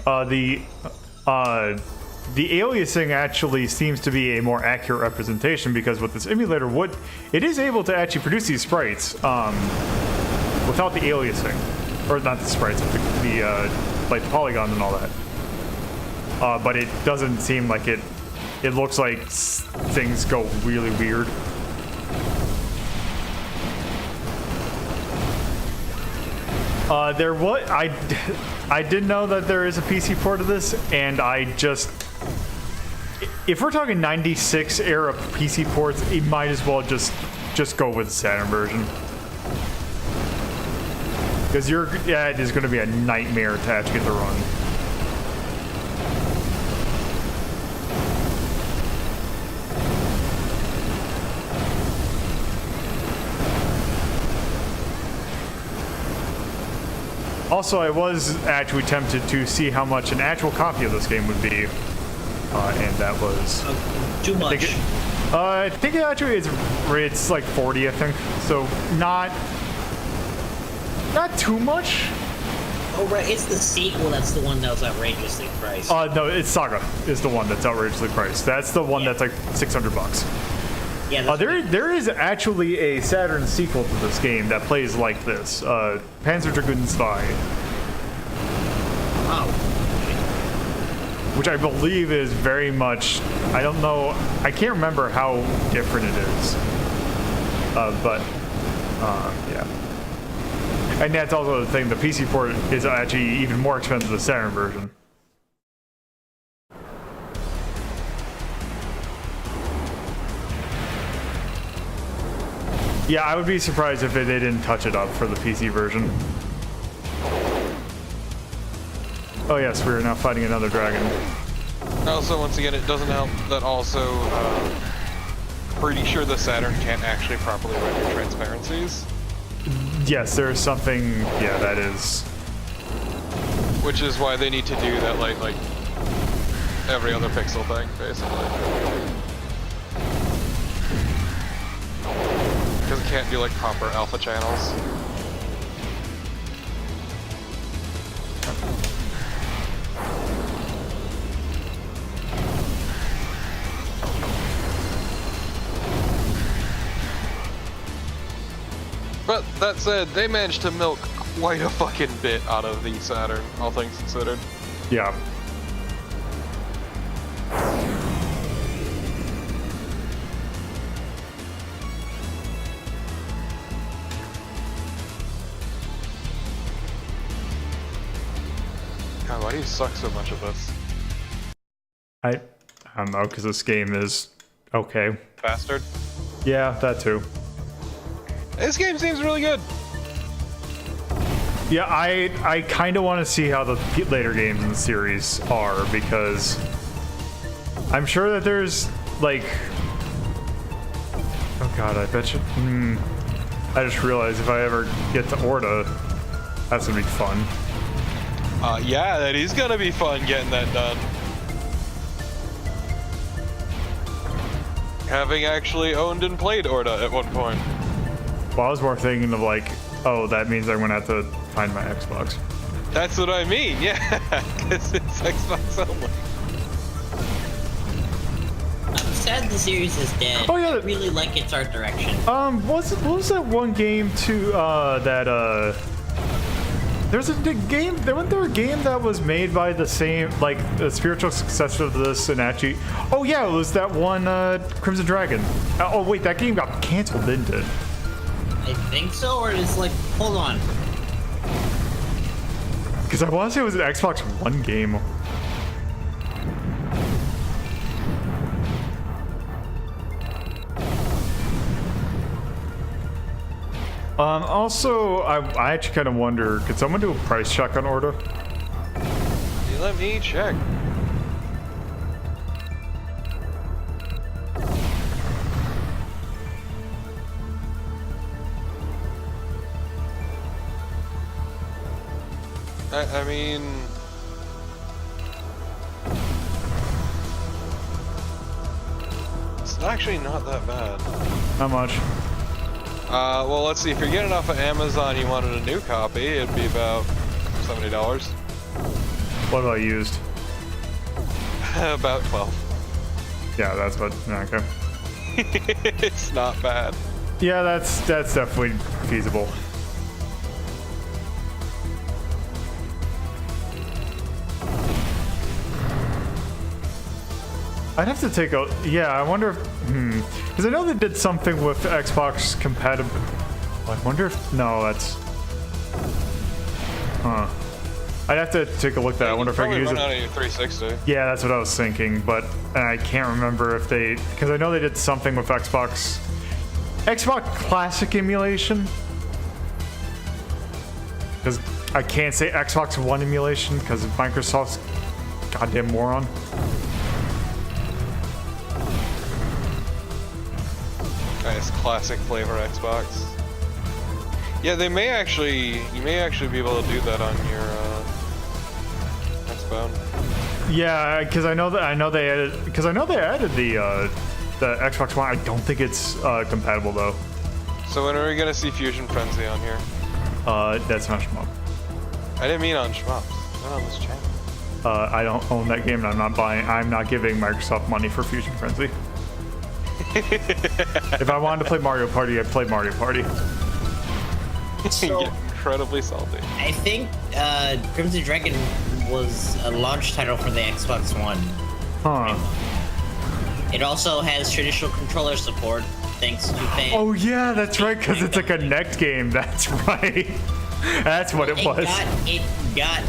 The aliasing actually seems to be a more accurate representation because what this emulator it is able to actually produce these sprites without the aliasing, or not the sprites, but the like the polygons and all that. But it doesn't seem like it. It looks like things go really weird. I did know that there is a PC port of this, and if we're talking 96 era PC ports, it might as well just go with the Saturn version. Because it is going to be a nightmare to actually get to run. Also, I was actually tempted to see how much an actual copy of this game would be, and that was too much. I think it actually it's like 40, I think. So not too much. Oh right, it's the sequel that's the one that was outrageously priced. No, it's Saga is the one that's outrageously priced. That's the one that's like $600. Yeah. There is actually a Saturn sequel to this game that plays like this. Panzer DragoonStrike. Wow. Which I believe is very much, I don't know, I can't remember how different it is. Yeah. And that's also the thing, the PC port is actually even more expensive than the Saturn version. Yeah, I would be surprised if they didn't touch it up for the PC version. Oh yes, we are now fighting another dragon. Also, once again, it doesn't help that also, pretty sure the Saturn can't actually properly render transparencies. Yes, there's something, yeah, that is. Which is why they need to do that, like every other pixel thing, basically. Because it can't do like proper alpha channels. But that said, they managed to milk quite a fucking bit out of the Saturn, all things considered. Yeah. God, why do you suck so much at this? I don't know, because this game is okay. Bastard. Yeah, that too. This game seems really good. Yeah, I kind of want to see how the later games in the series are, because I'm sure that there's, like... Oh god, I bet you... I just realized if I ever get to Orta, that's gonna be fun. Yeah, that is gonna be fun getting that done. Having actually owned and played Orta at one point. Well, I was more thinking of like, oh, that means I'm gonna have to find my Xbox. That's what I mean, yeah, because it's Xbox only. I'm sad the series is dead. Oh, yeah. I really like its art direction. What was that one game too? There's a game. Wasn't there a game that was made by the same, like, the spiritual successor of this, and actually, oh yeah, it was that one Crimson Dragon. Oh wait, that game got canceled, didn't it? I think so, or it's like, hold on. Because I want to say it was an Xbox One game. Also, I actually kind of wonder, could someone do a price check on Orta? Let me check. I mean, it's actually not that bad. How much? Well, let's see. If you're getting off of Amazon, you wanted a new copy, it'd be about $70. What about used? About 12. Yeah, that's what. Okay. It's not bad. Yeah, that's definitely feasible. I'd have to take a. Yeah, I wonder if. Because I know they did something with Xbox compatible. I wonder if. No, that's. Huh. I'd have to take a look at that. I wonder if I could use it. Run out of your 360. Yeah, that's what I was thinking, but I can't remember if they. Because I know they did something with Xbox Classic emulation. Because I can't say Xbox One emulation because Microsoft's goddamn moron. Nice classic flavor Xbox. Yeah, they may actually. You may actually be able to do that on your Xbox. Yeah, because I know they added the Xbox One. I don't think it's compatible though. So when are we gonna see Fusion Frenzy on here? That's not shmup. I didn't mean on Shmups. Not on this channel. I don't own that game, and I'm not buying. I'm not giving Microsoft money for Fusion Frenzy. If I wanted to play Mario Party, I'd play Mario Party. So, Get incredibly salty. I think Crimson Dragon was a launch title for the Xbox One. Huh. It also has traditional controller support, thanks to fans. Oh yeah, that's right, because it's a Connect game. That's right. That's what it was. It got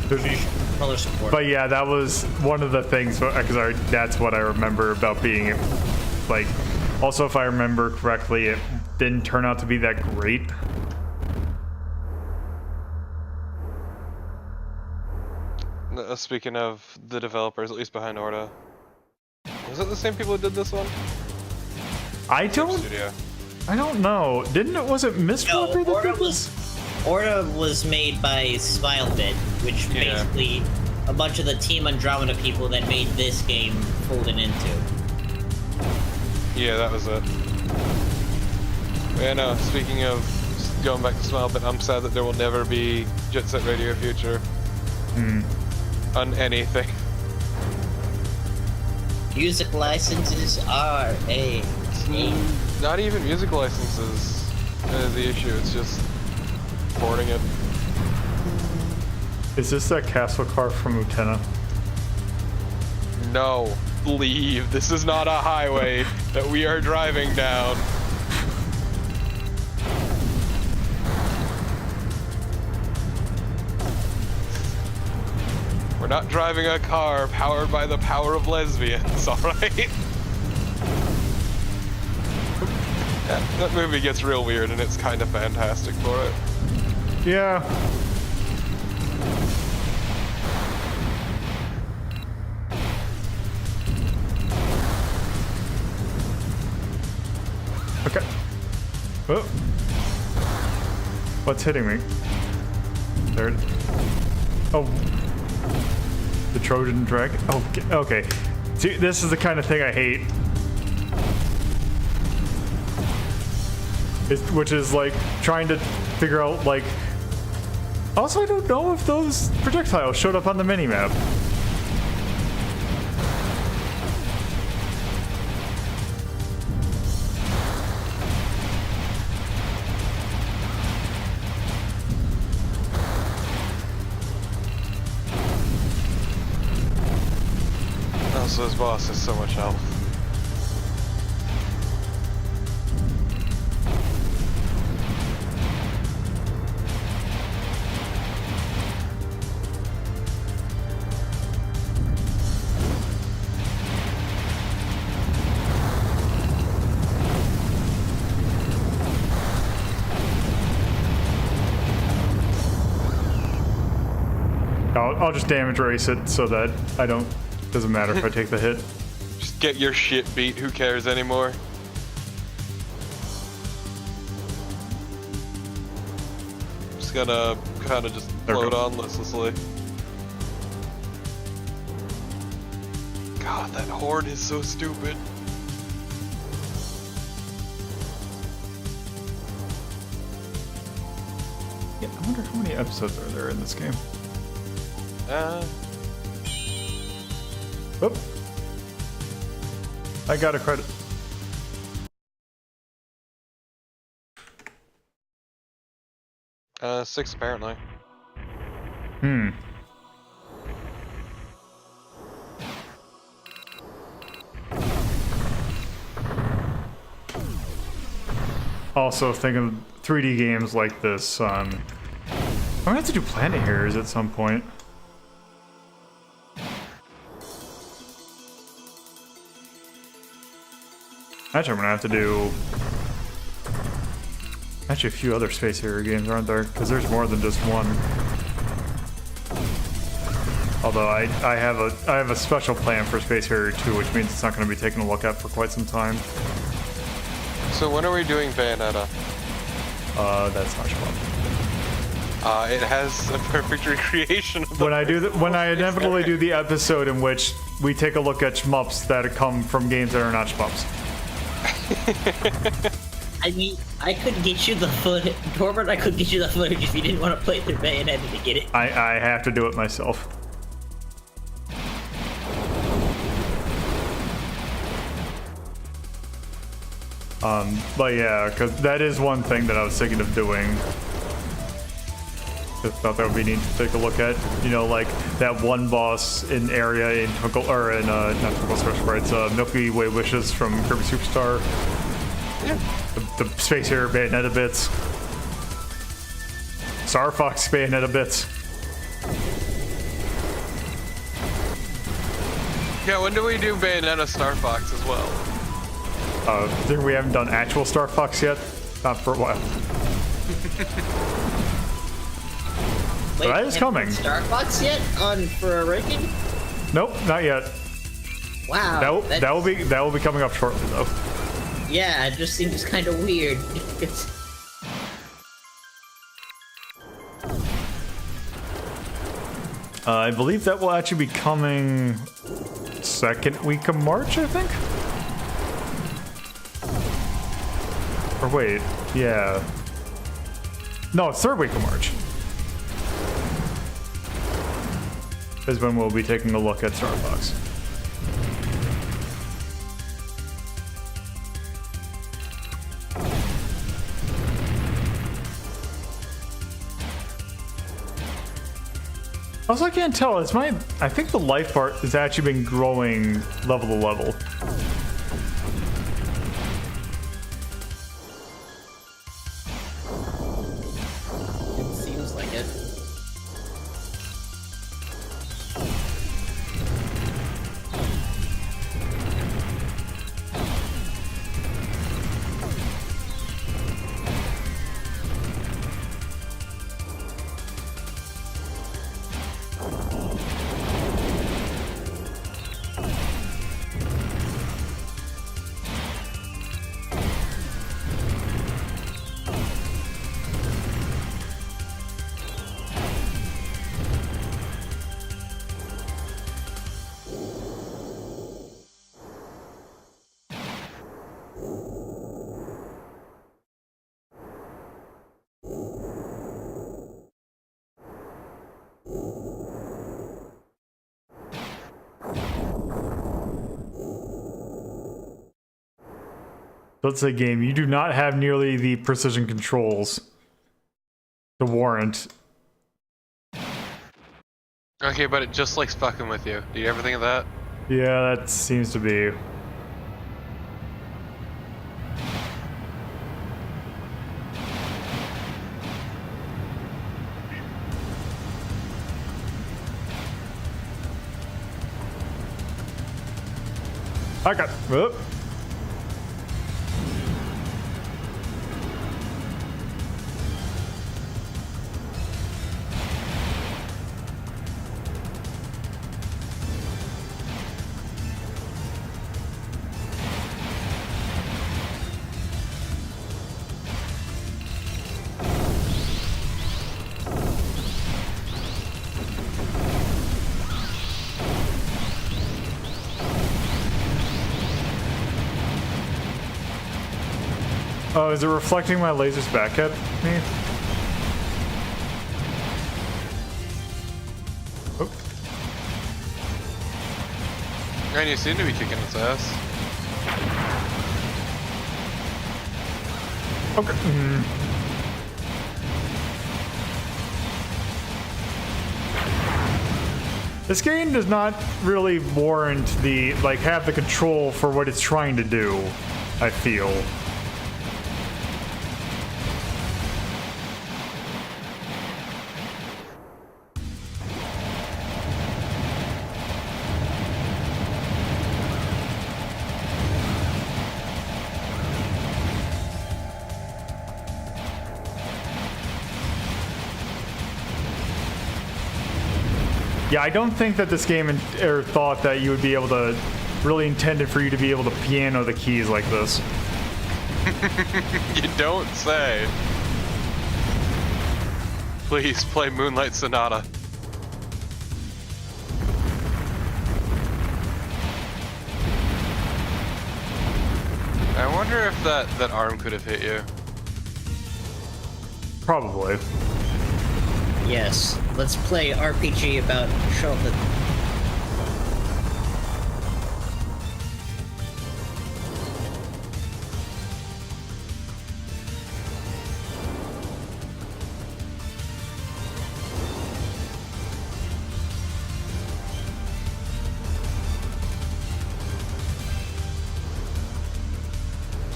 traditional controller support. But yeah, that was one of the things, because that's what I remember about being, like, also if I remember correctly, it didn't turn out to be that great. Speaking of the developers, at least behind Orta, was it the same people who did this one? I Same don't studio. know. Was it Mistwalker that did this? Orta was made by Smilebit, which basically a bunch of the Team Andromeda people that made this game folded into. Yeah, that was it. Yeah, no, speaking of going back to Smilebit, I'm sad that there will never be Jet Set Radio Future. On anything. Music licenses are Not even music licenses is the issue, it's just porting it. Is this that castle car from Utena? No, leave. This is not a highway that we are driving down. We're not driving a car powered by the power of lesbians, alright? Yeah, that movie gets real weird and it's kind of fantastic for it. Yeah. Okay. Oh. What's hitting me? There. Oh. The Trojan Dragon. Oh, okay. See, this is the kind of thing I hate. Which is like trying to figure out like. Also, I don't know if those projectiles showed up on the minimap. Also, his boss has so much health. I'll just damage race it so that I don't. Doesn't matter if I take the hit. Just get your shit beat, who cares anymore? Just gonna kinda just There we Float go. on listlessly. God, that horn is so stupid. Yeah, I wonder how many episodes are there in this game. Oop. I got a credit. Six apparently. Hmm. Also, thinking of 3D games like this, I'm gonna have to do Planet Heroes at some point. Actually, I'm gonna have to do actually a few other Space Hero games, aren't there? Because there's more than just one. Although I have a special plan for Space Hero 2, which means it's not going to be taken a look at for quite some time. So when are we doing Bayonetta? That's not fun. It has a perfect recreation of the When I inevitably do the episode in which we take a look at shmups that come from games that are not shmups. I mean, I could get you the footage, Norbert. I could get you the footage if you didn't want to play through Bayonetta to get it. I have to do it myself. But yeah, because that is one thing that I was thinking of doing. Just thought that would be neat to take a look at. You know, like that one boss in area in Twinkle, or in not Twinkle Star Sprites, Milky Way Wishes from Kirby Superstar. Yeah. The Space Hero Bayonetta bits. Star Fox Bayonetta bits. Yeah, when do we do Bayonetta Star Fox as well? I think we haven't done actual Star Fox yet. Not for a while. Wait, that is coming. Star Fox yet on for a ranking? Nope, not yet. Wow. That will be coming up shortly though. Yeah, it just seems kind of weird. I believe that will actually be coming second week of March, I think. Or wait, yeah. No, it's third week of March. Is when we'll be taking a look at Star Fox. Also, I can't tell. I think the life bar has actually been growing level to level. It seems like it. Let's say game, you do not have nearly the precision controls to warrant. Okay, but it just likes fucking with you. Do you ever think of that? Yeah, that seems to be. I got. Whoop. Oh, is it reflecting my lasers back at me? Oh. And you seem to be kicking its ass. Okay. This game does not really warrant the, like, have the control for what it's trying to do, I feel. Yeah, I don't think that this game thought that you would be able to, really intended for you to be able to piano the keys like this. You don't say. Please play Moonlight Sonata. I wonder if that arm could have hit you. Probably. Yes, let's play RPG about show the.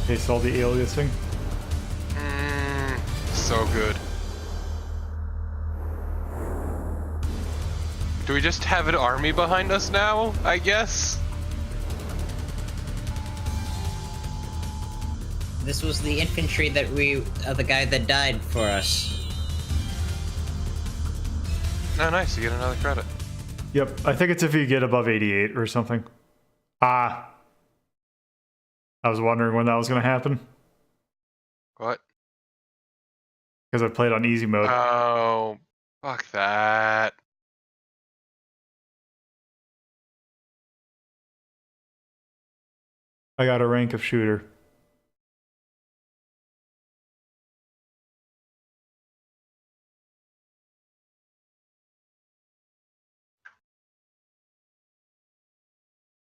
Taste all the aliasing. So good. Do we just have an army behind us now, I guess? This was the infantry that the guy that died for us. Oh, nice, you get another credit. Yep, I think it's if you get above 88 or something. Ah. I was wondering when that was going to happen. What? Because I played on easy mode. Oh, fuck that. I got a rank of shooter.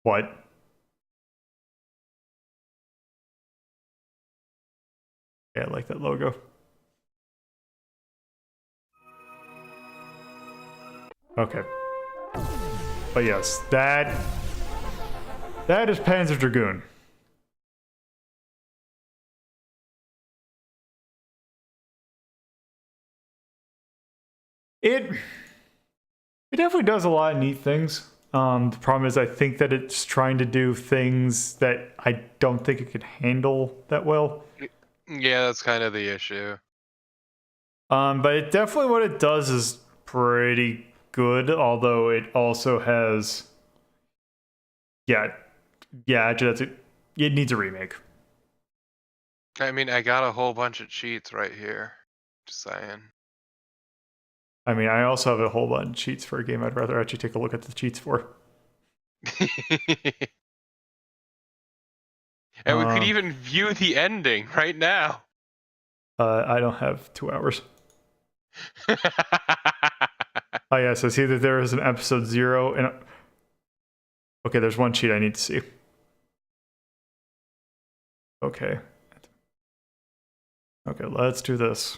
What? Yeah, I like that logo. Okay. But yes, that is Panzer Dragoon. It definitely does a lot of neat things. The problem is I think that it's trying to do things that I don't think it could handle that well. Yeah, that's kind of the issue. But it definitely what it does is pretty good, although it also has actually it needs a remake. I mean, I got a whole bunch of cheats right here. Just saying. I mean, I also have a whole bunch of cheats for a game I'd rather actually take a look at the cheats for. And we could even view the ending right now. I don't have 2 hours. Oh yes, I see that there is an episode 0 and okay, there's one cheat I need to see. Okay, let's do this.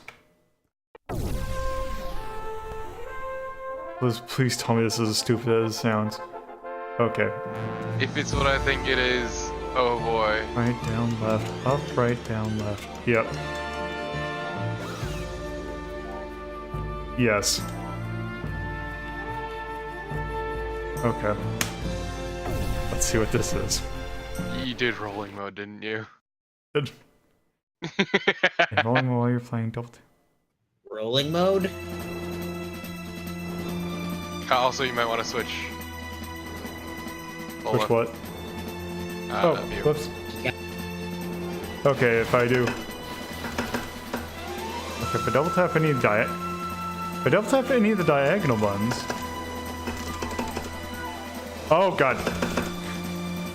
Please tell me this is as stupid as it sounds. Okay. If it's what I think it is, oh boy. Right, down, left, up, right, down, left. Yep. Yes. Okay. Let's see what this is. You did rolling mode, didn't you? Good. Rolling while you're playing double. Rolling mode? Also, you might want to switch. Switch what? Oh, view. whoops. Yeah. Okay, if I do. Okay, if I double tap any of the diagonal buttons. Oh god.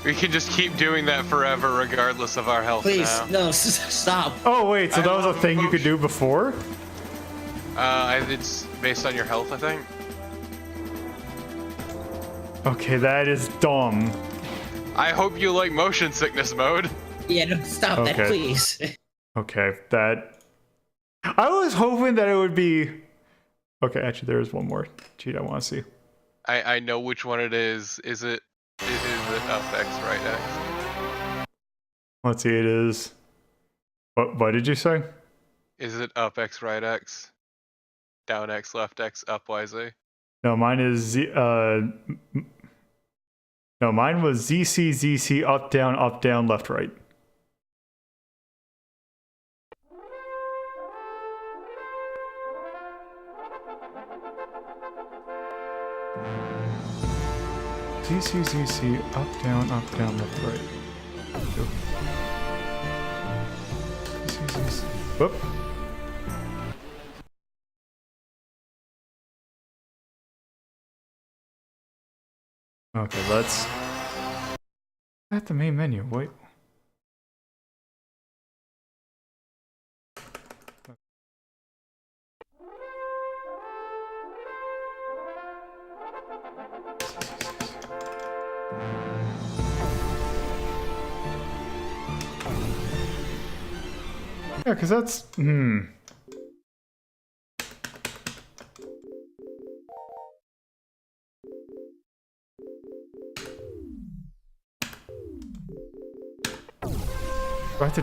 We can just keep doing that forever, regardless of our health. Please, now. no, stop. Oh wait, so that was a thing you could do before? It's based on your health, I think. Okay, that is dumb. I hope you like motion sickness mode. Yeah, no, stop that, Okay. please. Okay, that... I was hoping that it would be... Okay, actually there is one more cheat I want to see. I know which one it is. Is it up X, right X? Let's see, it is... What did you say? Is it up X, right X? Down X, left X, up YZ? No, mine is Z... No, mine was ZC, ZC, up, down, left, right. ZC, ZC, up, down, left, right. ZC, ZC. Whoop. Okay, let's... At the main menu, wait. Yeah, because that's... Do I have to...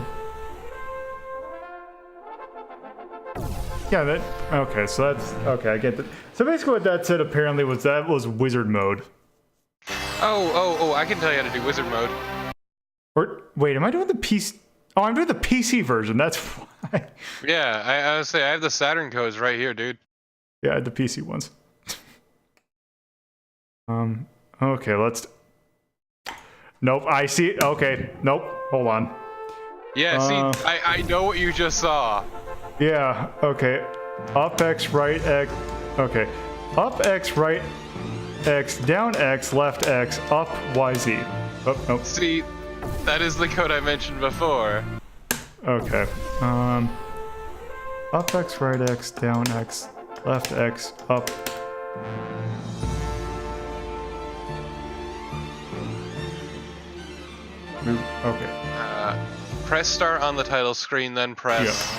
Yeah, that... Okay, so that's... Okay, I get that. So basically what that said apparently was that was wizard mode. Oh, I can tell you how to do wizard mode. Or, wait, am I doing the PC... Oh, I'm doing the PC version, that's why. Yeah, I would say I have the Saturn codes right here, dude. Yeah, I had the PC ones. Okay, let's... Nope, I see... Okay, nope, hold on. Yeah, see, I know what you just saw. Yeah, okay. Up X, right X... Okay. Up X, right X, down X, left X, up Y, Z. Oh, nope. See, that is the code I mentioned before. Okay. Up X, right X, down X, left X, up. Move. Okay. Press start on the title screen, then press...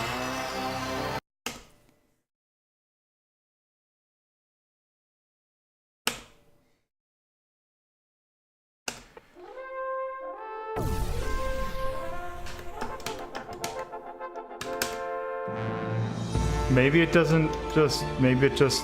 Maybe it doesn't just... Maybe it just...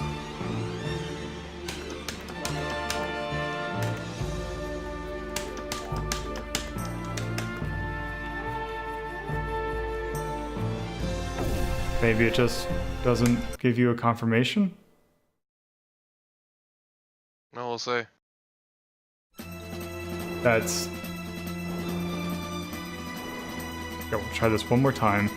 Maybe it just doesn't give you a confirmation? No, we'll see. That's... Yeah, we'll try this one more time.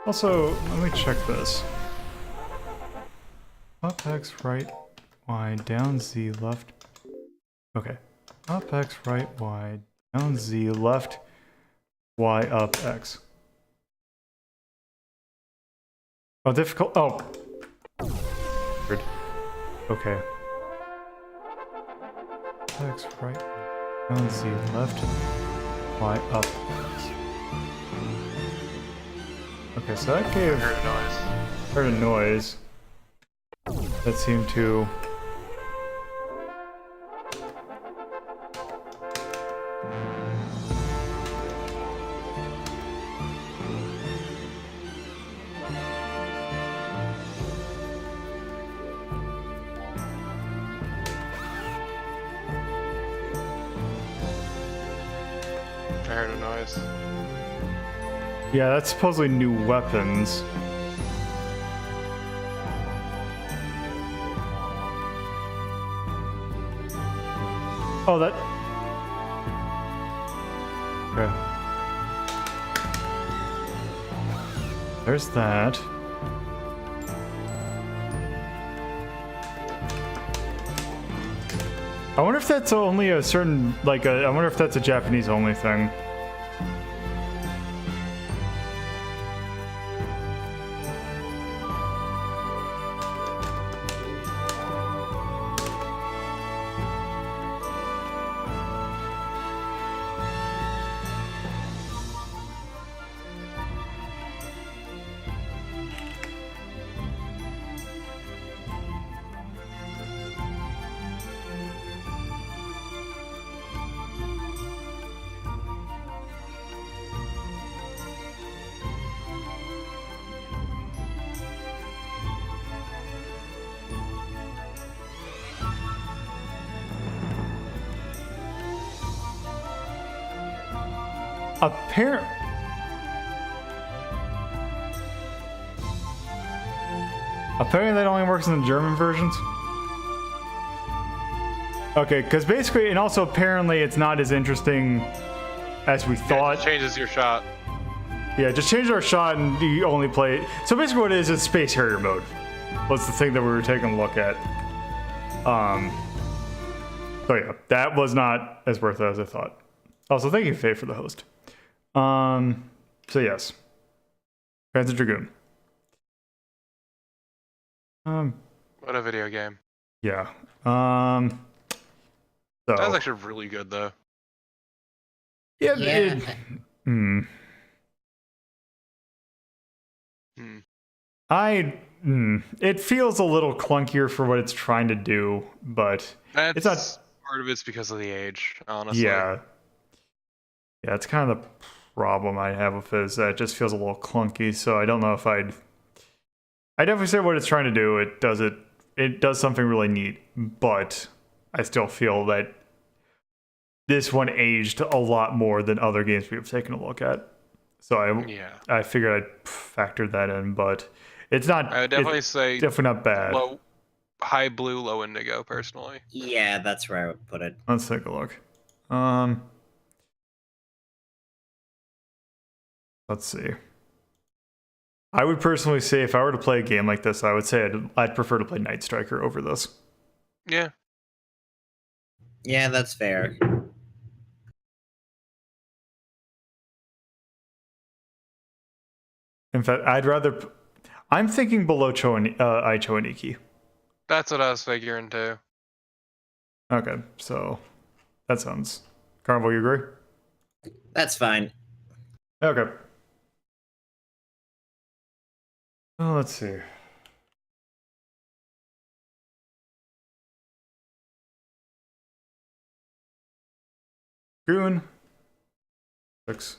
Also, let me check this. Up X, right, Y, down Z, left. Okay. Up X, right, Y, down Z, left, Y, up X. Oh, difficult. Oh. Weird. Okay. Up X, right, down Z, left, Y, up X. Okay, so that gave... Heard a noise. That seemed to... I heard a noise. Yeah, that's supposedly new weapons. Oh, that. Okay. There's that. I wonder if that's only a certain, like, I wonder if that's a Japanese only thing. Apparently that only works in the German versions. Okay, because basically, and also apparently it's not as interesting as we thought. It changes your shot. Yeah, just change our shot and you only play. So basically what it is Space Harrier mode. Was the thing that we were taking a look at. So yeah, that was not as worth it as I thought. Also, thank you, Faye, for the host. So yes. Panzer Dragoon. What a video game. Yeah. So That was actually really good, though. yeah. Yeah. It feels a little clunkier for what it's trying to do, but it's not. Part of it's because of the age, honestly. Yeah. Yeah, it's kind of the problem I have with it is that it just feels a little clunky. So I don't know if I definitely say what it's trying to do. It does something really neat, but I still feel that this one aged a lot more than other games we've taken a look at. So I figured I'd factor that in, but it's not. I would definitely say definitely not bad. High blue, low indigo, personally. Yeah, that's where I would put it. Let's take a look. Let's see. I would personally say if I were to play a game like this, I would say I'd prefer to play Night Striker over this. Yeah. Yeah, that's fair. In fact, I'm thinking below Icho and Iki. That's what I was figuring, too. Okay, so that sounds... Carnival, you agree? That's fine. Okay. Well, let's see. Dragoon. 6.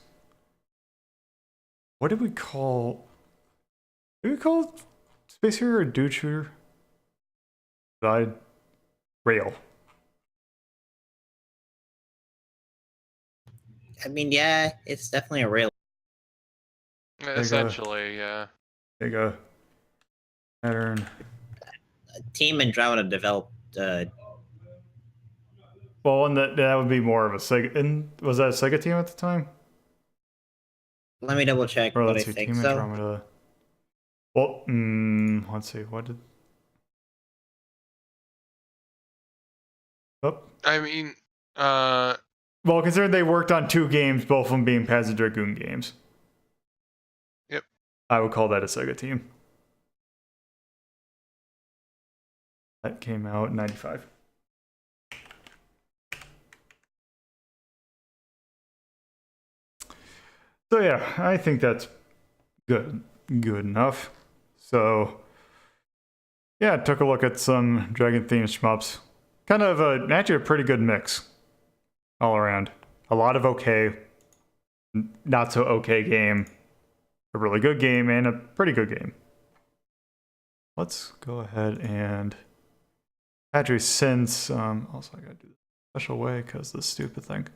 What did we call... Did we call it Space Hero or Dude Shooter? Rail. I mean, yeah, it's definitely a rail. Essentially, yeah. There you go. Saturn. Team Andromeda developed. Well, and that would be more of a Sega. And was that a Sega team at the time? Let me double check, Or but I let's see, think Team so. Andromeda. Well, let's see. What did? Oh. I mean, Well, considering they worked on 2 games, both of them being Panzer Dragoon games. Yep. I would call that a Sega team. That came out in 95. So yeah, I think that's good enough. So yeah, took a look at some Dragon themed shmups. Kind of actually a pretty good mix all around. A lot of okay, not so okay game, a really good game, and a pretty good game. Let's go ahead and actually, since also I gotta do this special way because this stupid thing.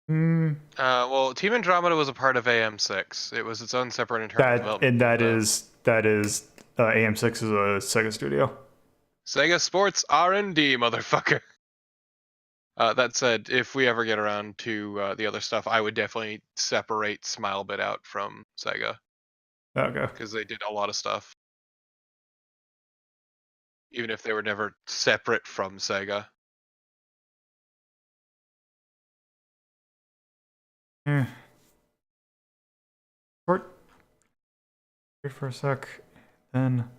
well, Team Andromeda was a part of AM6. It was its own separate internal development. And that is AM6 is a Sega studio. Sega Sports R&D, motherfucker. That said, if we ever get around to the other stuff, I would definitely separate Smilebit out from Sega Okay. because they did a lot of stuff, even if they were never separate from Sega. Short. Wait for a sec. Then.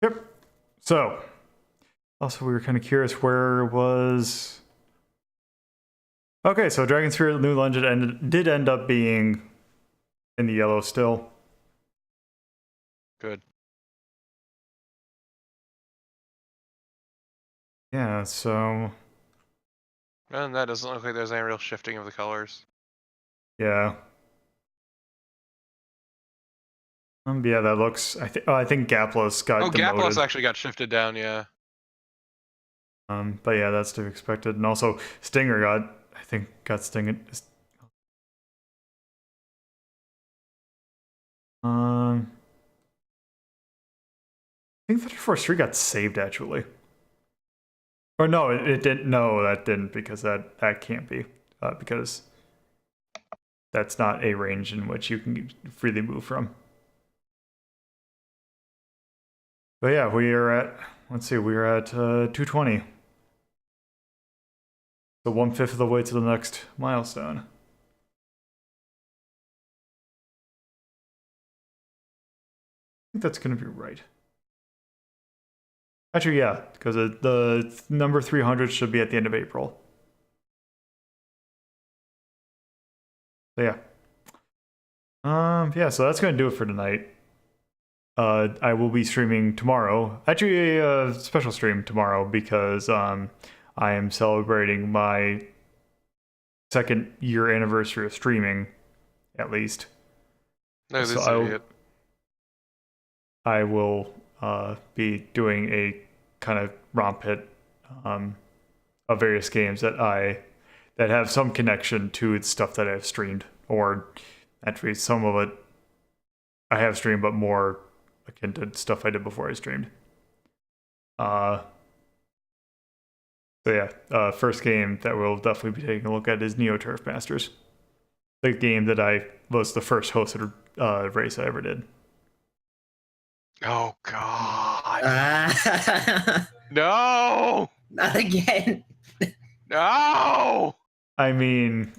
Yep. So, also we were kind of curious where was. Okay, so Dragon Spirit New Legend did end up being in the yellow still. Good. Yeah, so And that doesn't look like there's any real shifting of the colors. yeah. Yeah, that looks. I think Gapless got demoted. Gapless actually got shifted down, yeah. But yeah, that's to be expected. And also Stinger got stinged. I think 34th Street got saved actually. Or no, it didn't. No, that didn't because that can't be because that's not a range in which you can freely move from. But yeah, we are at. Let's see, we are at 220. So 1/5 of the way to the next milestone. I think that's going to be right. Actually, yeah, because the number 300 should be at the end of April. So yeah. Yeah, so that's going to do it for tonight. I will be streaming tomorrow. Actually, a special stream tomorrow because I am celebrating my 2nd year anniversary of streaming, at least. No, this So idiot. I will be doing a kind of romp hit of various games that have some connection to stuff that I've streamed, or actually some of it I have streamed, but more akin to stuff I did before I streamed. So yeah, first game that we'll definitely be taking a look at is Neo Turf Masters, the game that I was the first hosted race I ever did. Oh God! No! Not again. No! I mean,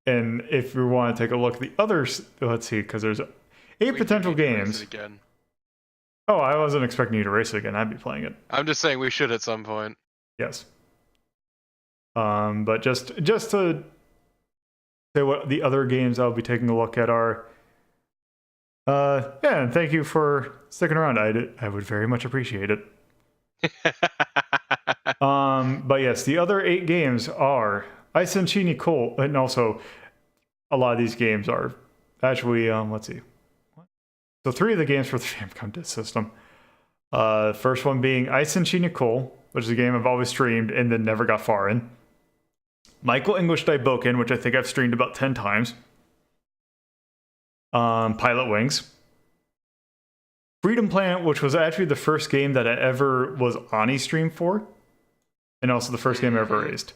and if you want to take a look at the others, let's see, because there's 8 potential games. Again. Oh, I wasn't expecting you to race it again. I'd be playing it. I'm just saying we should at some point. Yes. But just to say what the other games I'll be taking a look at are. Yeah, and thank you for sticking around. I would very much appreciate it. But yes, the other 8 games are Ice and Chi Nicole, and also a lot of these games are actually let's see. So 3 of the games for the Famicom Disk System. First one being Ice and Chi Nicole, which is a game I've always streamed and then never got far in. Michael English Daiboken, which I think I've streamed about 10 times. Pilot Wings. Freedom Planet, which was actually the first game that I ever was on eStream for. And also the first game I ever raised.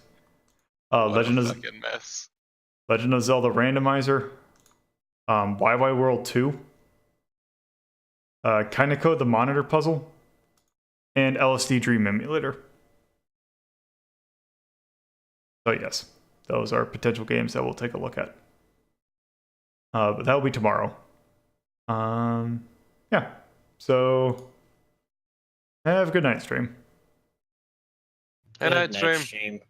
Legend of Zelda Randomizer. YY World 2. Kinda the Monitor Puzzle. And LSD Dream Emulator. So yes, those are potential games that we'll take a look at. But that will be tomorrow. Yeah. So have a good night, stream. Good night, stream.